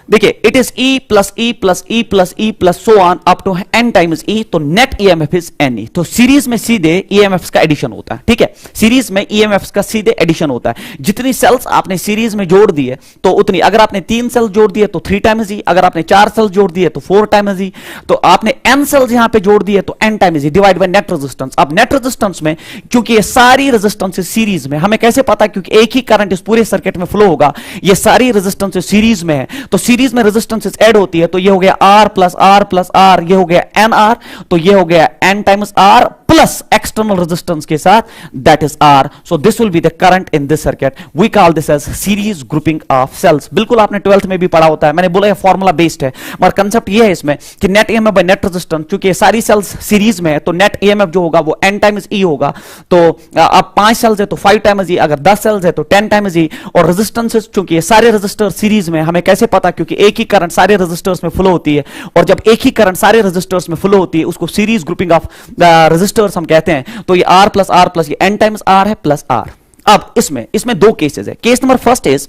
देखिए it is E plus E plus E plus E plus so on up to n times E, तो नेट EMF इज NE। तो सीरीज में सीधे EMF का एडिशन होता है। ठीक है, सीरीज में EMF का सीधे एडिशन होता है। जितनी सेल्स आपने सीरीज में जोड़ दी है तो उतनी, अगर आपने 3 सेल जोड़ दिए तो 3 टाइम्स E, अगर आपने 4 सेल जोड़ दिए तो 4 टाइम्स E, तो आपने n सेल्स यहां पे जोड़ दिए तो n times E divide by net resistance. अब नेट रेजिस्टेंस में क्योंकि ये सारी रेजिस्टेंस सीरीज में, हमें कैसे पता, क्योंकि एक ही करंट इस पूरे सर्किट में फ्लो होगा, ये सारी रेजिस्टेंस सीरीज में है, तो सीरीज में रेजिस्टेंसेस ऐड होती है, तो ये हो गया R प्लस R, ये हो गया NR, तो ये हो गया N times R plus external resistance के साथ, that is R. So this will be the current in this circuit. We call this as series grouping of cells. बिल्कुल आपने 12th में भी पढ़ा होता है, मैंने बोला ये फॉर्मूला बेस्ड है, मगर कंसेप्ट ये है इसमें कि net EMF by net resistance, क्योंकि सारी सेल्स सीरीज में है तो नेट ईएमएफ जो होगा वो N टाइम्स E होगा. तो अब 5 सेल्स है तो 5 टाइम्स E, अगर 10 सेल्स है तो 10 टाइम्स E. और रेजिस्टेंसेस, चूंकि ये सारे रेजिस्टर सीरीज में, हमें कैसे पता, क्योंकि एक ही करंट सारे रेजिस्टर्स में फ्लो होती है, और जब एक ही करंट सारे रेजिस्टर्स में फ्लो होती है उसको सीरीज ग्रुपिंग ऑफ रेजिस्टर्स हम कहते हैं. तो ये R प्लस ये N टाइम्स R है प्लस R. अब इसमें दो केसेस है. Case number first is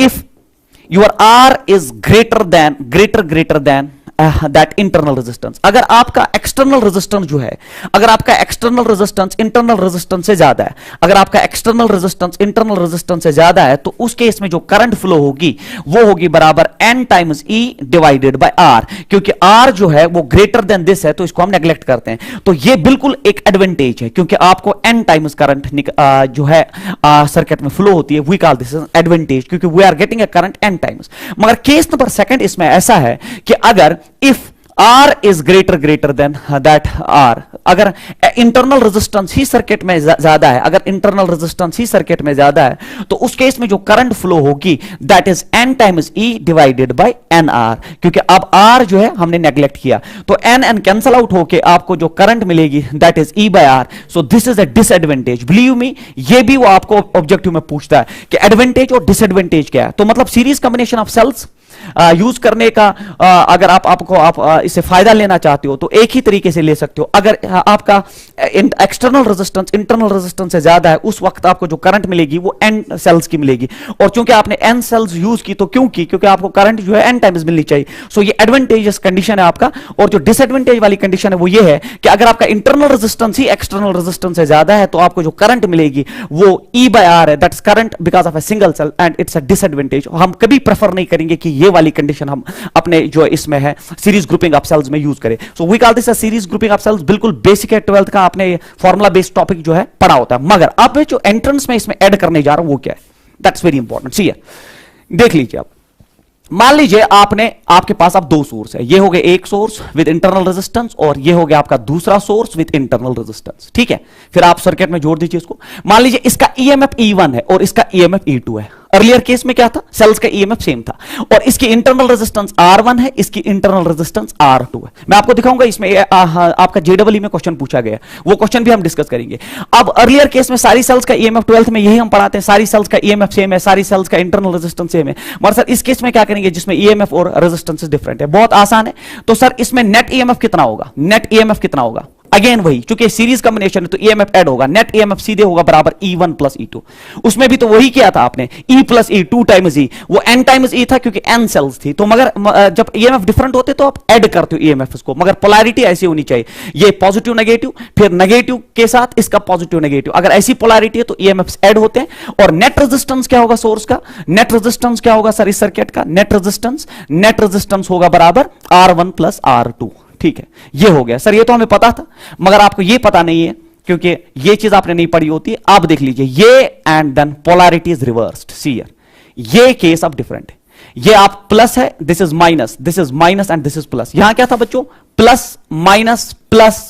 if your R is greater than that internal resistance. अगर आपका एक्सटर्नल रेजिस्टेंस जो है, अगर आपका एक्सटर्नल रेजिस्टेंस इंटरनल रेजिस्टेंस से ज्यादा है, अगर आपका एक्सटर्नल रेजिस्टेंस इंटरनल रेजिस्टेंस से ज्यादा है, तो उस केस में जो करंट फ्लो होगी वो होगी बराबर N times E divided bye R. क्योंकि R जो है वो ग्रेटर देन दिस है, तो इसको हम नेग्लेक्ट करते हैं. तो ये बिल्कुल एक एडवांटेज है, क्योंकि आपको N टाइम्स करंट जो है सर्किट में फ्लो होती है. वी कॉल दिस एडवांटेज, क्योंकि we are getting a current N times. मगर केस नंबर सेकंड इसमें ऐसा है कि अगर if R is greater than that R, अगर इंटरनल रेजिस्टेंस ही सर्किट में ज्यादा है, अगर इंटरनल रेजिस्टेंस ही सर्किट में ज्यादा है, तो उस केस में जो करंट फ्लो होगी that is N times E divided bye NR. क्योंकि अब R जो है हमने नेग्लेक्ट किया, तो N कैंसल आउट होके आपको जो करंट मिलेगी that is E by R. So this is a disadvantage. Believe me, ये भी वो आपको ऑब्जेक्टिव में पूछता है कि एडवांटेज और डिसएडवांटेज क्या है. तो मतलब series combination of cells use करने का अगर आप इससे फायदा लेना चाहते हो तो एक ही तरीके से ले सकते हो. अगर आपका एक्सटर्नल रेजिस्टेंस इंटरनल रेजिस्टेंस से ज्यादा है, उस वक्त आपको जो करंट मिलेगी वो N सेल्स की मिलेगी. और चूंकि आपने N सेल्स यूज की, तो क्यों की? क्योंकि आपको करंट जो है N टाइम्स मिलनी चाहिए. सो ये एडवांटेजेस कंडीशन है आपका. और जो डिसएडवांटेज वाली कंडीशन है वो ये है कि अगर आपका इंटरनल रेजिस्टेंस ही एक्सटर्नल रेजिस्टेंस से ज्यादा है, तो आपको जो करंट मिलेगी वो E बाय R है. That's current because of a single cell and it's a disadvantage. हम कभी प्रेफर नहीं करेंगे कि ये वाली कंडीशन हम अपने जो इसमें है सीरीज ग्रुपिंग ऑफ सेल्स में यूज करें. So we call this series grouping of cells. बिल्कुल बेसिक है, 12th का आपने फॉर्मूला बेस्ड टॉपिक जो है पढ़ा होता है. मगर अब जो एंट्रेंस में इसमें ऐड करने जा रहा हूं वो क्या है, दैट्स वेरी इंपॉर्टेंट. सी देख लीजिए. आप मान लीजिए आपके पास अब दो सोर्स है. ये हो गया एक सोर्स विद इंटरनल रेजिस्टेंस और ये हो गया आपका दूसरा सोर्स विद इंटरनल रेजिस्टेंस. ठीक है, फिर आप सर्किट में जोड़ दीजिए इसको. मान लीजिए इसका ईएमएफ E1 है और इसका ईएमएफ E2 है. अर्लियर केस में क्या था, सेल्स का ईएमएफ सेम था और इसकी इंटरनल रेजिस्टेंस R1 है, इसकी इंटरनल रेजिस्टेंस R2 है. मैं आपको दिखाऊंगा इसमें आपका JEE में क्वेश्चन पूछा गया, वो क्वेश्चन भी हम डिस्कस करेंगे. अब अर्लियर केस में सारी सेल्स का ईएमएफ 12th में यही हम पढ़ाते हैं, सारी सेल्स का ईएमएफ सेम है, सारी सेल्स का इंटरनल रेजिस्टेंस सेम है. मगर सर इस केस में क्या करेंगे जिसमें ईएमएफ और रेजिस्टेंस डिफरेंट है? बहुत आसान है. तो सर इसमें नेट ईएमएफ कितना होगा? नेट ईएमएफ कितना होगा? अगेन वही, चूंकि सीरीज कॉम्बिनेशन है तो ईएमएफ ऐड होगा. नेट ईएमएफ सीधे होगा बराबर E1 प्लस E2. उसमें भी तो वही किया था आपने, E plus E 2 times E. वो N टाइम्स E था क्योंकि N सेल्स थी. तो मगर जब ईएमएफ डिफरेंट होते तो आप ऐड करते हो ईएमएफ को, मगर पोलैरिटी ऐसी होनी चाहिए, ये पॉजिटिव नेगेटिव, फिर नेगेटिव के साथ इसका पॉजिटिव नेगेटिव. अगर ऐसी पोलैरिटी है तो ईएमएफ ऐड होते हैं. और नेट रेजिस्टेंस क्या होगा सोर्स का? नेट रेजिस्टेंस क्या होगा सर इस सर्किट का? नेट रेजिस्टेंस होगा बराबर R1 प्लस R2. ठीक है, ये हो गया. सर ये तो हमें पता था, मगर आपको ये पता नहीं है क्योंकि ये चीज आपने नहीं पढ़ी होती है. आप देख लीजिए ये and then polarity is reversed. See here, ये केस अब डिफरेंट है. ये आप प्लस है, this is minus and this is plus. यहां क्या था बच्चों? Plus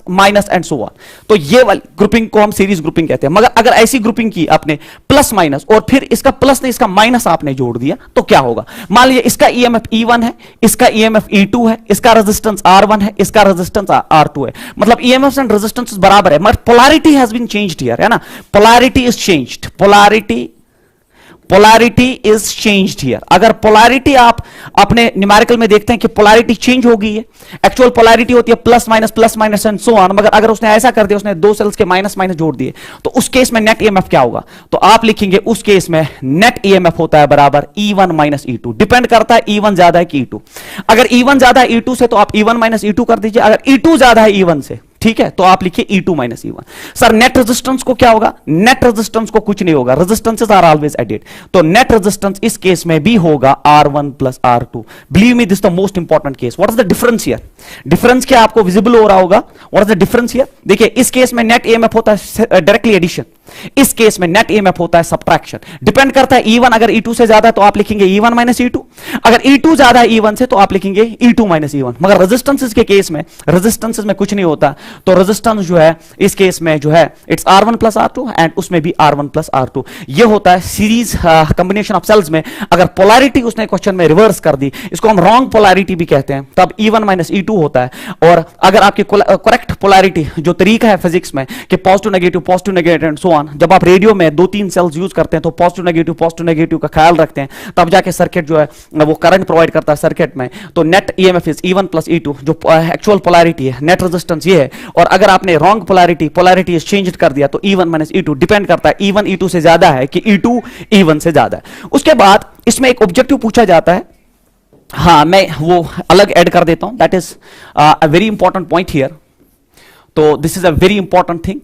minus and so on. तो ये वाली ग्रुपिंग को हम सीरीज ग्रुपिंग कहते हैं. मगर अगर ऐसी ग्रुपिंग की आपने प्लस माइनस और फिर इसका प्लस ने इसका माइनस आपने जोड़ दिया तो क्या होगा? मान लीजिए इसका ईएमएफ E1 है, इसका ईएमएफ E2 है, इसका रेजिस्टेंस R1 है, इसका रेजिस्टेंस R2 है. मतलब ईएमएफ एंड रेजिस्टेंस बराबर है, मगर polarity has been changed here, है ना? Polarity is changed. Polarity is changed here. अगर पोलैरिटी आप अपने न्यूमेरिकल में देखते हैं कि पोलैरिटी चेंज हो गई है, एक्चुअल पोलैरिटी होती है plus minus and so on. मगर अगर उसने ऐसा कर दिया, उसने दो सेल्स के माइनस जोड़ दिए, तो उस केस में नेट ईएमएफ क्या होगा? तो आप लिखेंगे उस केस में नेट ईएमएफ होता है बराबर E1 माइनस E2. डिपेंड करता है E1 ज्यादा है कि E2. अगर E1 ज्यादा है E2 से तो आप E1 माइनस E2 कर दीजिए. अगर E2 ज्यादा है E1 से, ठीक है, तो आप लिखिए E2 minus E1. Sir net resistance को क्या होगा? नेट रेजिस्टेंस को कुछ नहीं होगा, रेजिस्टेंसेस आर ऑलवेज एडेड. तो नेट रेजिस्टेंस इस केस में भी होगा R1 plus R2. Believe me, this the most important case. What is the difference here? Difference क्या आपको विजिबल हो रहा होगा? What is the difference here? देखिए इस केस में नेट ईएमएफ होता है डायरेक्टली एडिशन, इस केस में नेट ईएमएफ होता है सब्ट्रैक्शन। डिपेंड करता है E1 अगर E2 से ज्यादा तो आप लिखेंगे E1 माइनस E2, अगर E2 ज्यादा है E1 से तो आप लिखेंगे E2 माइनस E1। मगर रेजिस्टेंसेस के केस में, रेजिस्टेंसेस में कुछ नहीं होता, तो रेजिस्टेंस जो है इस केस में जो है it's R1 plus R2 and उसमें भी R1 प्लस R2। ये होता है सीरीज कंबिनेशन ऑफ सेल्स में। अगर पोलैरिटी उसने क्वेश्चन में रिवर्स कर दी, इसको हम रॉन्ग पोलैरिटी भी कहते हैं, तब E1 माइनस E2 होता है। और अगर आपकी करेक्ट पोलैरिटी जो तरीका है फिजिक्स में कि positive negative and so on, जब आप रेडियो में 2-3 सेल्स यूज करते हैं तो पॉजिटिव नेगेटिव का ख्याल रखते हैं, तब जाके सर्किट जो है वो करंट प्रोवाइड करता है सर्किट में। तो net EMF is E1 plus E2, जो एक्चुअल पोलैरिटी है, नेट रेजिस्टेंस ये है। और अगर आपने रॉन्ग पोलैरिटी चेंज कर दिया तो E1 माइनस E2, डिपेंड करता है E1 E2 से ज्यादा है कि E2 E1 से ज्यादा है। उसके बाद इसमें एक ऑब्जेक्टिव पूछा जाता है, हाँ मैं वो अलग ऐड कर देता हूं, that is a very important point here. तो this is a very important thing,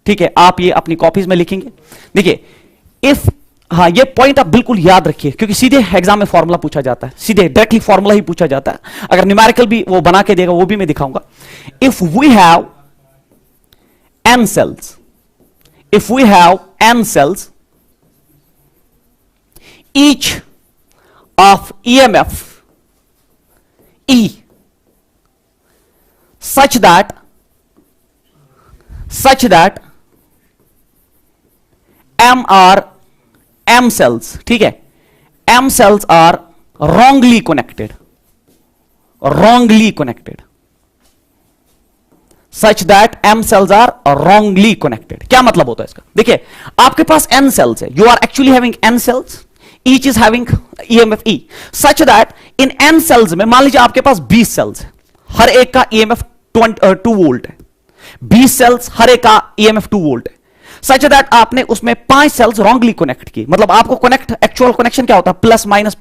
ठीक है, आप ये अपनी कॉपीज में लिखेंगे। देखिए इफ, हाँ ये पॉइंट आप बिल्कुल याद रखिए, क्योंकि सीधे एग्जाम में फॉर्मूला पूछा जाता है, सीधे डायरेक्टली फॉर्मूला ही पूछा जाता है। अगर न्यूमेरिकल भी वो बना के देगा वो भी मैं दिखाऊंगा। If we have n cells, if we have n cells, each of EMF E such that M cells, ठीक है, M cells are wrongly connected, such that M cells are wrongly connected। क्या मतलब होता है इसका? देखिए आपके पास n cells है, you are actually having n cells, each is having EMF E such that in n cells में मान लीजिए आपके पास 20 cells है, हर एक का EMF 2 वोल्ट है, 20 सेल्स हर एक का EMF 2 वोल्ट है, सच दैट आपने उसमें 5 सेल्स रॉन्गली कनेक्ट की। मतलब आपको कनेक्ट, एक्चुअल कनेक्शन क्या होता है, प्लस माइनस,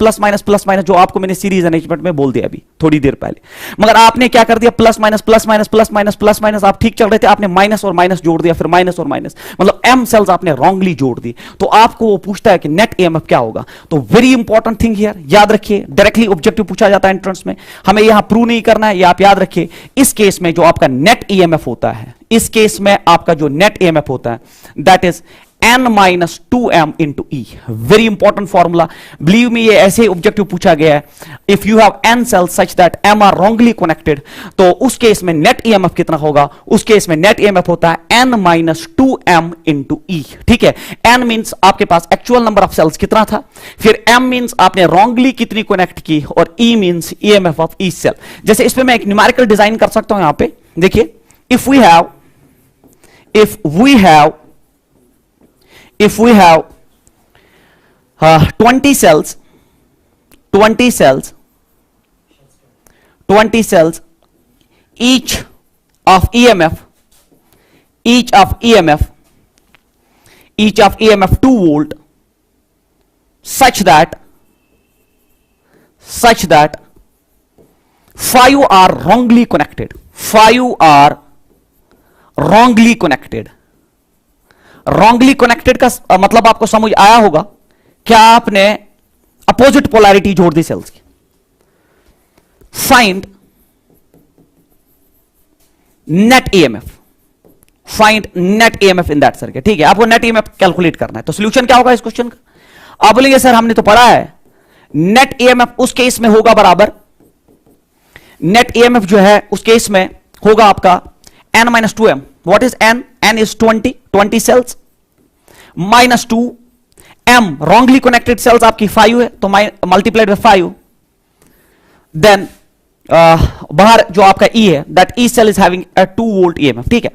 जो आपको मैंने सीरीज अरेंजमेंट में बोल दिया अभी थोड़ी देर पहले। मगर आपने क्या कर दिया, प्लस माइनस, आप ठीक चल रहे थे, आपने माइनस और माइनस जोड़ दिया, फिर माइनस और माइनस, मतलब m सेल्स आपने रॉन्गली जोड़ दी। तो आपको वो पूछता है कि नेट EMF क्या होगा। तो वेरी इंपॉर्टेंट थिंग हियर, याद रखिए, डायरेक्टली ऑब्जेक्टिव पूछा जाता है एंट्रेंस में, हमें यहां प्रूव नहीं करना है, ये आप याद रखिए। इस केस में जो आपका नेट EMF होता है, इस केस में आपका जो नेट EMF होता है that is n minus 2m into E। Very important formula, believe me, ये ऐसे ऑब्जेक्टिव पूछा गया है। If you have n cells such that m are wrongly connected, तो उस केस में नेट EMF कितना होगा, उस केस में नेट EMF होता है n minus 2m into E। ठीक है, n मींस आपके पास एक्चुअल नंबर ऑफ सेल्स कितना था, फिर m मींस आपने रॉन्गली कितनी कनेक्ट की, और E means EMF of each cell. जैसे इसमें मैं एक न्यूमेरिकल डिजाइन कर सकता हूं यहां पे, देखिए, if we have 20 cells, 20 each of EMF 2 volt, such that 5 are wrongly connected, 5 are wrongly connected। Wrongly connected का मतलब आपको समझ आया होगा, क्या आपने अपोजिट पोलैरिटी जोड़ दी सेल्स की। Find net EMF in that circuit. ठीक है, आपको नेट EMF कैलकुलेट करना है। तो सॉल्यूशन क्या होगा इस क्वेश्चन का? आप बोलेंगे सर हमने तो पढ़ा है नेट EMF उस केस में होगा बराबर, नेट EMF जो है उस केस में होगा आपका n minus 2m। What is n? n is 20 cells minus 2 m wrongly connected cells आपकी 5 है, तो मल्टीप्लाइड बाय 5, देन बाहर जो आपका E है, that E cell is having a 2 volt EMF। ठीक है,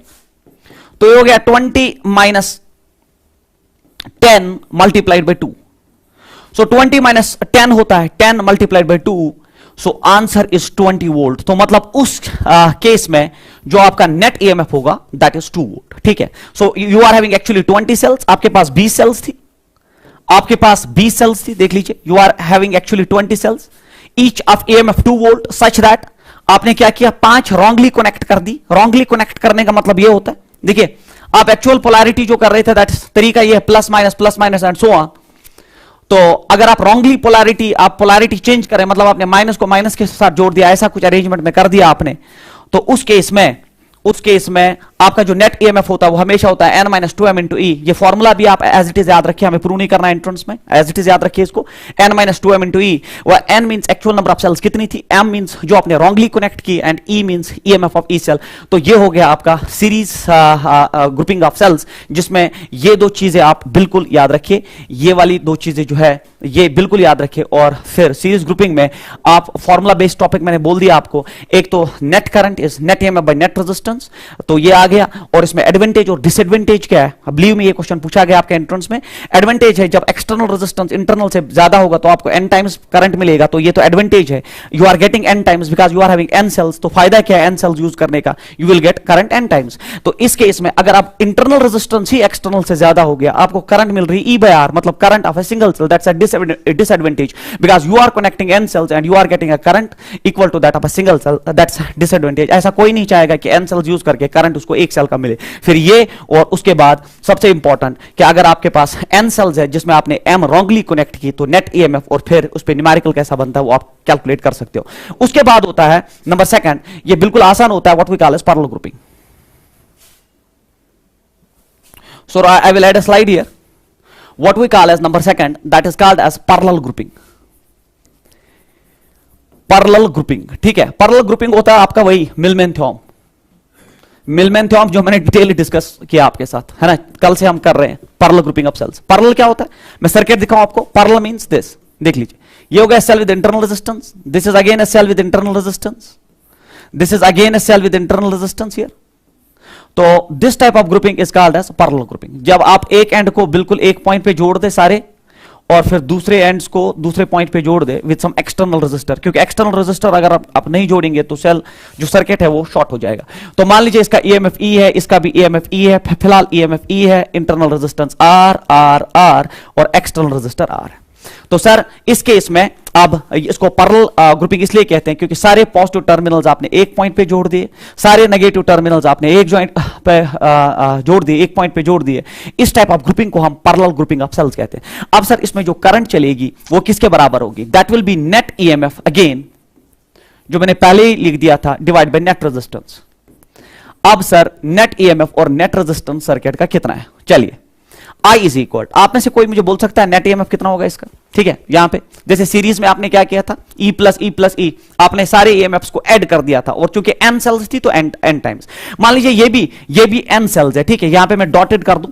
तो ये हो गया 20 minus 10 multiplied by 2। So 20 minus 10 होता है 10 multiplied by 2, so answer is 20 volt. तो मतलब उस केस में जो आपका नेट EMF होगा दैट इज 2 वोल्ट। ठीक है, so you are having actually 20 cells, आपके पास 20 सेल्स थी, आपके पास 20 सेल्स थी, देख लीजिए, you are having actually 20 cells, each of EMF 2 volt, such that आपने क्या किया, 5 रॉन्गली कनेक्ट कर दी। रॉन्गली कनेक्ट करने का मतलब ये होता है, देखिए आप एक्चुअल पोलैरिटी जो कर रहे थे दैट तरीका ये है plus minus and so on. तो अगर आप रॉन्गली आप पोलैरिटी चेंज करें, मतलब आपने माइनस को माइनस के साथ जोड़ दिया, ऐसा कुछ अरेंजमेंट में कर दिया आपने, तो उस केस में आपका जो नेट ईएमएफ होता है वो हमेशा होता है n-2m into e। ये फॉर्मूला भी आप एज इट इज याद रखिए, हमें प्रूव नहीं करना है एंट्रेंस में, एज इट इज याद रखिए इसको, n-2m into e। वह n means actual number of cells कितनी थी, m मींस जो आपने रॉन्गली कनेक्ट की, and e means EMF of each cell. तो ये हो गया आपका सीरीज ग्रुपिंग ऑफ सेल्स, जिसमें ये दो चीजें आप बिल्कुल याद रखिए, ये वाली दो चीजें जो है ये बिल्कुल याद रखिए। और फिर सीरीज ग्रुपिंग में आप फॉर्मूला बेस्ड टॉपिक मैंने बोल दिया आपको, एक तो net current is net EMF by net resistance, तो ये आ गया। और इसमें एडवांटेज और डिसएडवांटेज क्या है, बिलीव में ये क्वेश्चन पूछा गया आपके एंट्रेंस में। एडवांटेज है जब एक्सटर्नल रेजिस्टेंस इंटरनल से ज्यादा होगा तो आपको n टाइम्स करंट मिलेगा, तो ये तो एडवांटेज है, you are getting n times because you are having n cells. तो फायदा क्या है n सेल्स यूज करने का, you will get current n times. तो इस केस में अगर आप इंटरनल रेजिस्टेंस ही एक्सटर्नल से ज्यादा हो गया, आपको करंट मिल रही E/R, मतलब current of a single cell, that's a disadvantage because you are connecting n cells and you are getting a current equal to that of a single cell, that's disadvantage। ऐसा कोई नहीं चाहेगा कि n cells use करके current उसको एक cell का मिले। फिर ये, और उसके बाद सबसे इंपॉर्टेंट कि अगर आपके पास n cells है जिसमें आपने m wrongly कनेक्ट की, तो नेट ईएमएफ और फिर उस पे न्यूमेरिकल कैसा बनता है वो आप कैलकुलेट कर सकते हो। उसके बाद होता है नंबर सेकंड, ये बिल्कुल आसान होता है, what we call as parallel grouping. So I will add a slide here. What we call as number second, that is called as parallel grouping। Parallel grouping, ठीक है। पैरेलल ग्रुपिंग होता है आपका वही मिलमैन थ्योरम, मिलमैन थ्योरम जो मैंने detail discuss किया आपके साथ, है ना, कल से हम कर रहे हैं parallel grouping of cells. Parallel क्या होता है, मैं सर्किट दिखाऊं आपको। पैरेलल मींस दिस, देख लीजिए, ये हो गया cell with internal resistance, this is again a cell with internal resistance, this is again a cell with internal resistance here. तो this type of grouping is called as parallel grouping. जब आप एक and को बिल्कुल एक point पे जोड़ दे सारे, और फिर दूसरे एंड्स को दूसरे पॉइंट पे जोड़ दे विद सम एक्सटर्नल रेजिस्टर, क्योंकि एक्सटर्नल रेजिस्टर अगर आप नहीं जोड़ेंगे तो सेल जो सर्किट है वो शॉर्ट हो जाएगा। तो मान लीजिए इसका ईएमएफ ई है, इसका भी ईएमएफ ई है, फिलहाल ईएमएफ ई है, internal resistance R R R और एक्सटर्नल रेजिस्टर आर है। तो सर इस केस में अब इसको पैरेलल ग्रुपिंग इसलिए कहते हैं क्योंकि सारे पॉजिटिव टर्मिनल्स आपने एक पॉइंट पे जोड़ दिए, सारे नेगेटिव टर्मिनल्स आपने एक जॉइंट पे जोड़ दिए, एक पॉइंट पे जोड़ दिए। इस टाइप ऑफ ग्रुपिंग को हम पैरेलल ग्रुपिंग ऑफ सेल्स कहते हैं। अब सर इसमें जो करंट चलेगी वो किसके बराबर होगी, that will be net EMF again, जो मैंने पहले ही लिख दिया था, डिवाइड बाय नेट रेजिस्टेंस। अब सर नेट ईएमएफ और नेट रेजिस्टेंस सर्किट का कितना है, चलिए I इज इक्वल, आप में से कोई मुझे बोल सकता है नेट ईएमएफ कितना होगा इसका, ठीक है। यहां पे जैसे सीरीज में आपने क्या किया था, E प्लस ई प्लस ई, आपने सारे ईएमएफ्स को ऐड कर दिया था, और चूंकि n सेल्स थी तो n टाइम्स। मान लीजिए ये भी n सेल्स है, ठीक है। यहां पे मैं डॉटेड कर दूं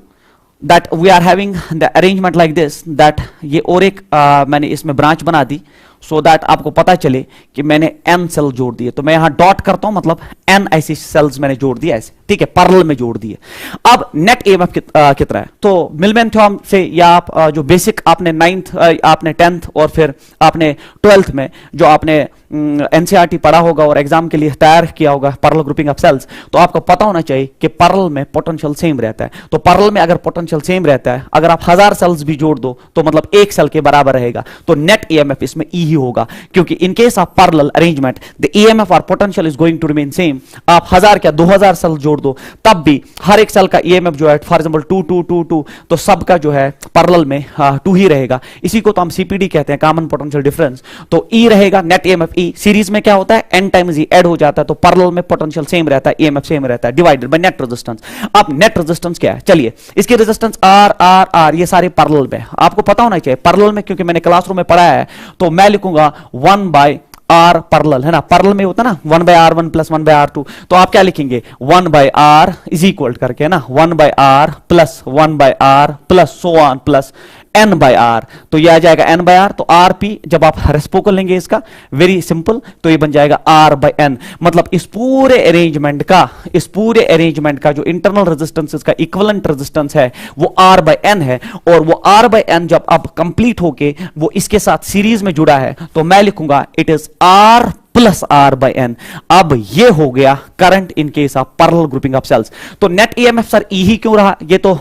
that we are having the arrangement like this, दैट ये और एक मैंने इसमें ब्रांच बना दी सो दैट आपको पता चले कि मैंने n सेल जोड़ दिए। तो मैं यहां डॉट करता हूं, मतलब n ऐसी सेल्स मैंने जोड़ दिया ऐसे, ठीक है, पैरेलल में जोड़ दिए। अब नेट ईएमएफ कितना है, तो मिलमैन थ्योरम से या आप जो बेसिक आपने 9th आपने 10th और फिर आपने 12th में जो आपने एनसीईआरटी पढ़ा होगा और एग्जाम के लिए तैयार किया होगा पैरेलल ग्रुपिंग ऑफ सेल्स, तो आपको पता होना चाहिए कि पैरेलल में पोटेंशियल सेम रहता है। तो पैरेलल में अगर पोटेंशियल सेम रहता है, अगर आप 1000 सेल्स भी जोड़ दो तो मतलब एक सेल के बराबर रहेगा, तो नेट ईएमएफ इसमें ई ही होगा, क्योंकि in case of parallel arrangement the EMF और potential is going to remain same. आप 1000 क्या 2000 सेल जोड़ दो तब भी हर एक सेल का ईएमएफ जो है फॉर एग्जांपल 2 2 2 2, तो सबका जो है पैरेलल में 2 ही रहेगा। इसी को तो हम सीपीडी कहते हैं, कॉमन पोटेंशियल डिफरेंस। तो ई रहेगा नेट ईएमएफ ई, सीरीज में क्या होता है n टाइम्स ई ऐड हो जाता है, तो पैरेलल में पोटेंशियल सेम रहता है, ईएमएफ सेम रहता है, डिवाइडेड बाय नेट रेजिस्टेंस। अब नेट रेजिस्टेंस क्या है, चलिए इसकी रेजिस्टेंस आर आर आर, ये सारे पैरेलल में, आपको पता होना चाहिए पैरेलल में, क्योंकि मैंने क्लासरूम में पढ़ाया है। तो मैं लिखूंगा 1/r पैरेलल, है ना, पैरेलल में होता ना 1/r1 प्लस 1/r2, तो आप क्या लिखेंगे 1/r इज इक्वल करके, है ना, 1/r plus 1/r plus so on plus n/r, तो ये आ जाएगा n/r। तो rp जब आप रेस्पो को लेंगे इसका वेरी सिंपल, तो ये बन जाएगा r/n। मतलब इस पूरे अरेंजमेंट का जो इंटरनल रेजिस्टेंस इसका इक्विवेलेंट रेजिस्टेंस है वो r/n है, और वो r/n जब अब कंप्लीट होके वो इसके साथ सीरीज में जुड़ा है, तो मैं लिखूंगा it is r plus r/n। अब ये हो गया current in case of parallel grouping of cells. तो नेट ईएमएफ सर ई ही क्यों रहा, ये तो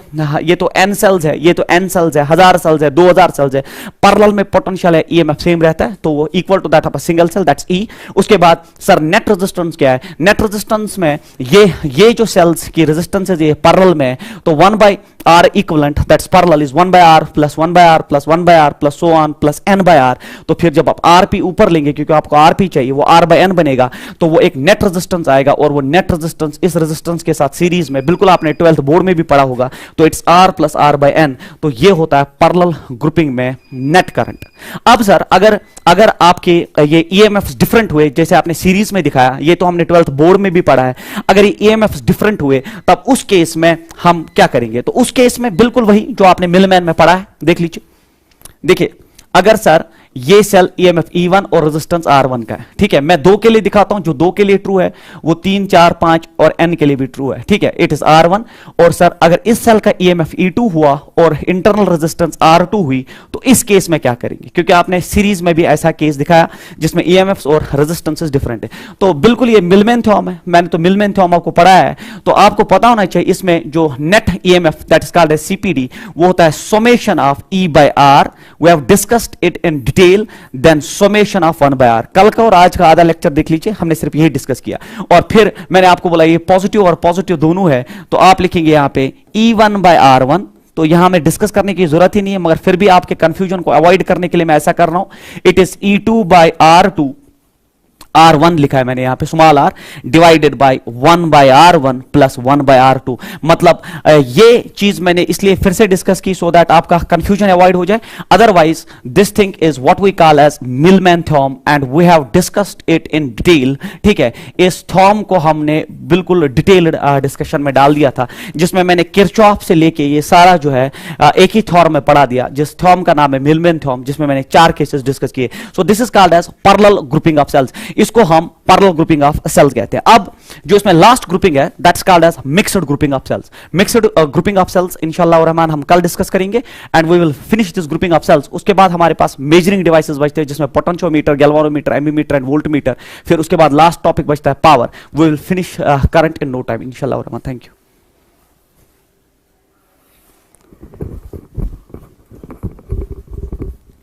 n सेल्स है, ये तो n सेल्स है, 1000 सेल्स है, 2000 सेल्स है, पैरेलल में पोटेंशियल है, ईएमएफ सेम रहता है, तो वो equal to that of a single cell, that's E. उसके बाद सर नेट रेजिस्टेंस क्या है, नेट रेजिस्टेंस में ये जो सेल्स की रेजिस्टेंस है ये पैरेलल में, तो 1/r R equivalent, that's parallel is 1 by R plus 1 by R plus 1 by R plus so on plus n by R. तो फिर जब आप RP ऊपर लेंगे, क्योंकि आपको RP चाहिए, वो R by n बनेगा, तो वो एक नेट रेजिस्टेंस आएगा, और वो नेट रेजिस्टेंस इस रेजिस्टेंस के साथ सीरीज में, बिल्कुल आपने 12th बोर्ड में भी पढ़ा होगा, तो it's R plus R by n. तो ये होता है पैरेलल ग्रुपिंग में नेट करंट. अब सर अगर आपके ये EMFs डिफरेंट हुए, जैसे आपने सीरीज में दिखाया, ये तो हमने 12th बोर्ड में भी पढ़ा है, अगर ये EMFs डिफरेंट हुए तब उस केस में हम क्या करेंगे? तो उस केस में बिल्कुल वही जो आपने मिलमैन में पढ़ा है, देख लीजिए. देखिए, अगर सर ये सेल EMF E1 और रेजिस्टेंस R1 का है, ठीक है, मैं 2 के लिए दिखाता हूं, जो 2 के लिए ट्रू है वो 3, 4, 5 और n के लिए भी ट्रू है, ठीक है, इट इज R1. और सर अगर इस सेल का EMF E2 हुआ और इंटरनल रेजिस्टेंस R2 हुई, तो इस केस में क्या करेंगे? क्योंकि आपने सीरीज में भी ऐसा केस दिखाया जिसमें EMFs और रेजिस्टेंसेस डिफरेंट है. तो बिल्कुल ये मिलमैन थ्योरम है, मैंने तो मिलमैन थ्योरम आपको पढ़ाया है, तो आपको पता होना चाहिए इसमें जो net EMF that is called as CPD, वो होता है summation of E by R. We have discussed it in detail, then summation of 1 by R. कल का और आज का आधा लेक्चर देख लीजिए, हमने सिर्फ यही डिस्कस किया. और फिर मैंने आपको बोला ये पॉजिटिव और पॉजिटिव दोनों है, तो आप लिखेंगे यहां पे E1 by R1. तो यहां में डिस्कस करने की जरूरत ही नहीं है, मगर फिर भी आपके कंफ्यूजन को अवॉइड करने के लिए मैं ऐसा कर रहा हूं. It is E2 by R2, R1 लिखा है मैंने यहां पे small r, divided by 1 by R1 plus 1 by R2. मतलब ये चीज मैंने इसलिए फिर से डिस्कस की सो दैट आपका कंफ्यूजन अवॉइड हो जाए. Otherwise this thing is what we call as Millman theorem and we have discussed it in detail. ठीक है, इस थ्योरम को हमने बिल्कुल डिटेल्ड डिस्कशन में डाल दिया था, जिसमें मैंने किरचॉफ से लेके ये सारा जो है एक ही थ्योरम में पढ़ा दिया, जिस थ्योरम का नाम है मिलमैन थ्योरम, जिसमें मैंने 4 केसेस डिस्कस किए. So this is called as parallel grouping of cells. इसको हम पैरेलल ग्रुपिंग ऑफ सेल्स कहते हैं. अब जो इसमें लास्ट ग्रुपिंग है that's called as mixed grouping of cells. Mixed grouping of cells इंशाल्लाह रहमान हम कल डिस्कस करेंगे and we will finish this grouping of cells. उसके बाद हमारे पास मेजरिंग डिवाइसेस बचते हैं, जिसमें potentiometer, galvanometer, ammeter and voltmeter. फिर उसके बाद लास्ट टॉपिक बचता है power. We will finish current in no time इंशाल्लाह रहमान. Thank you.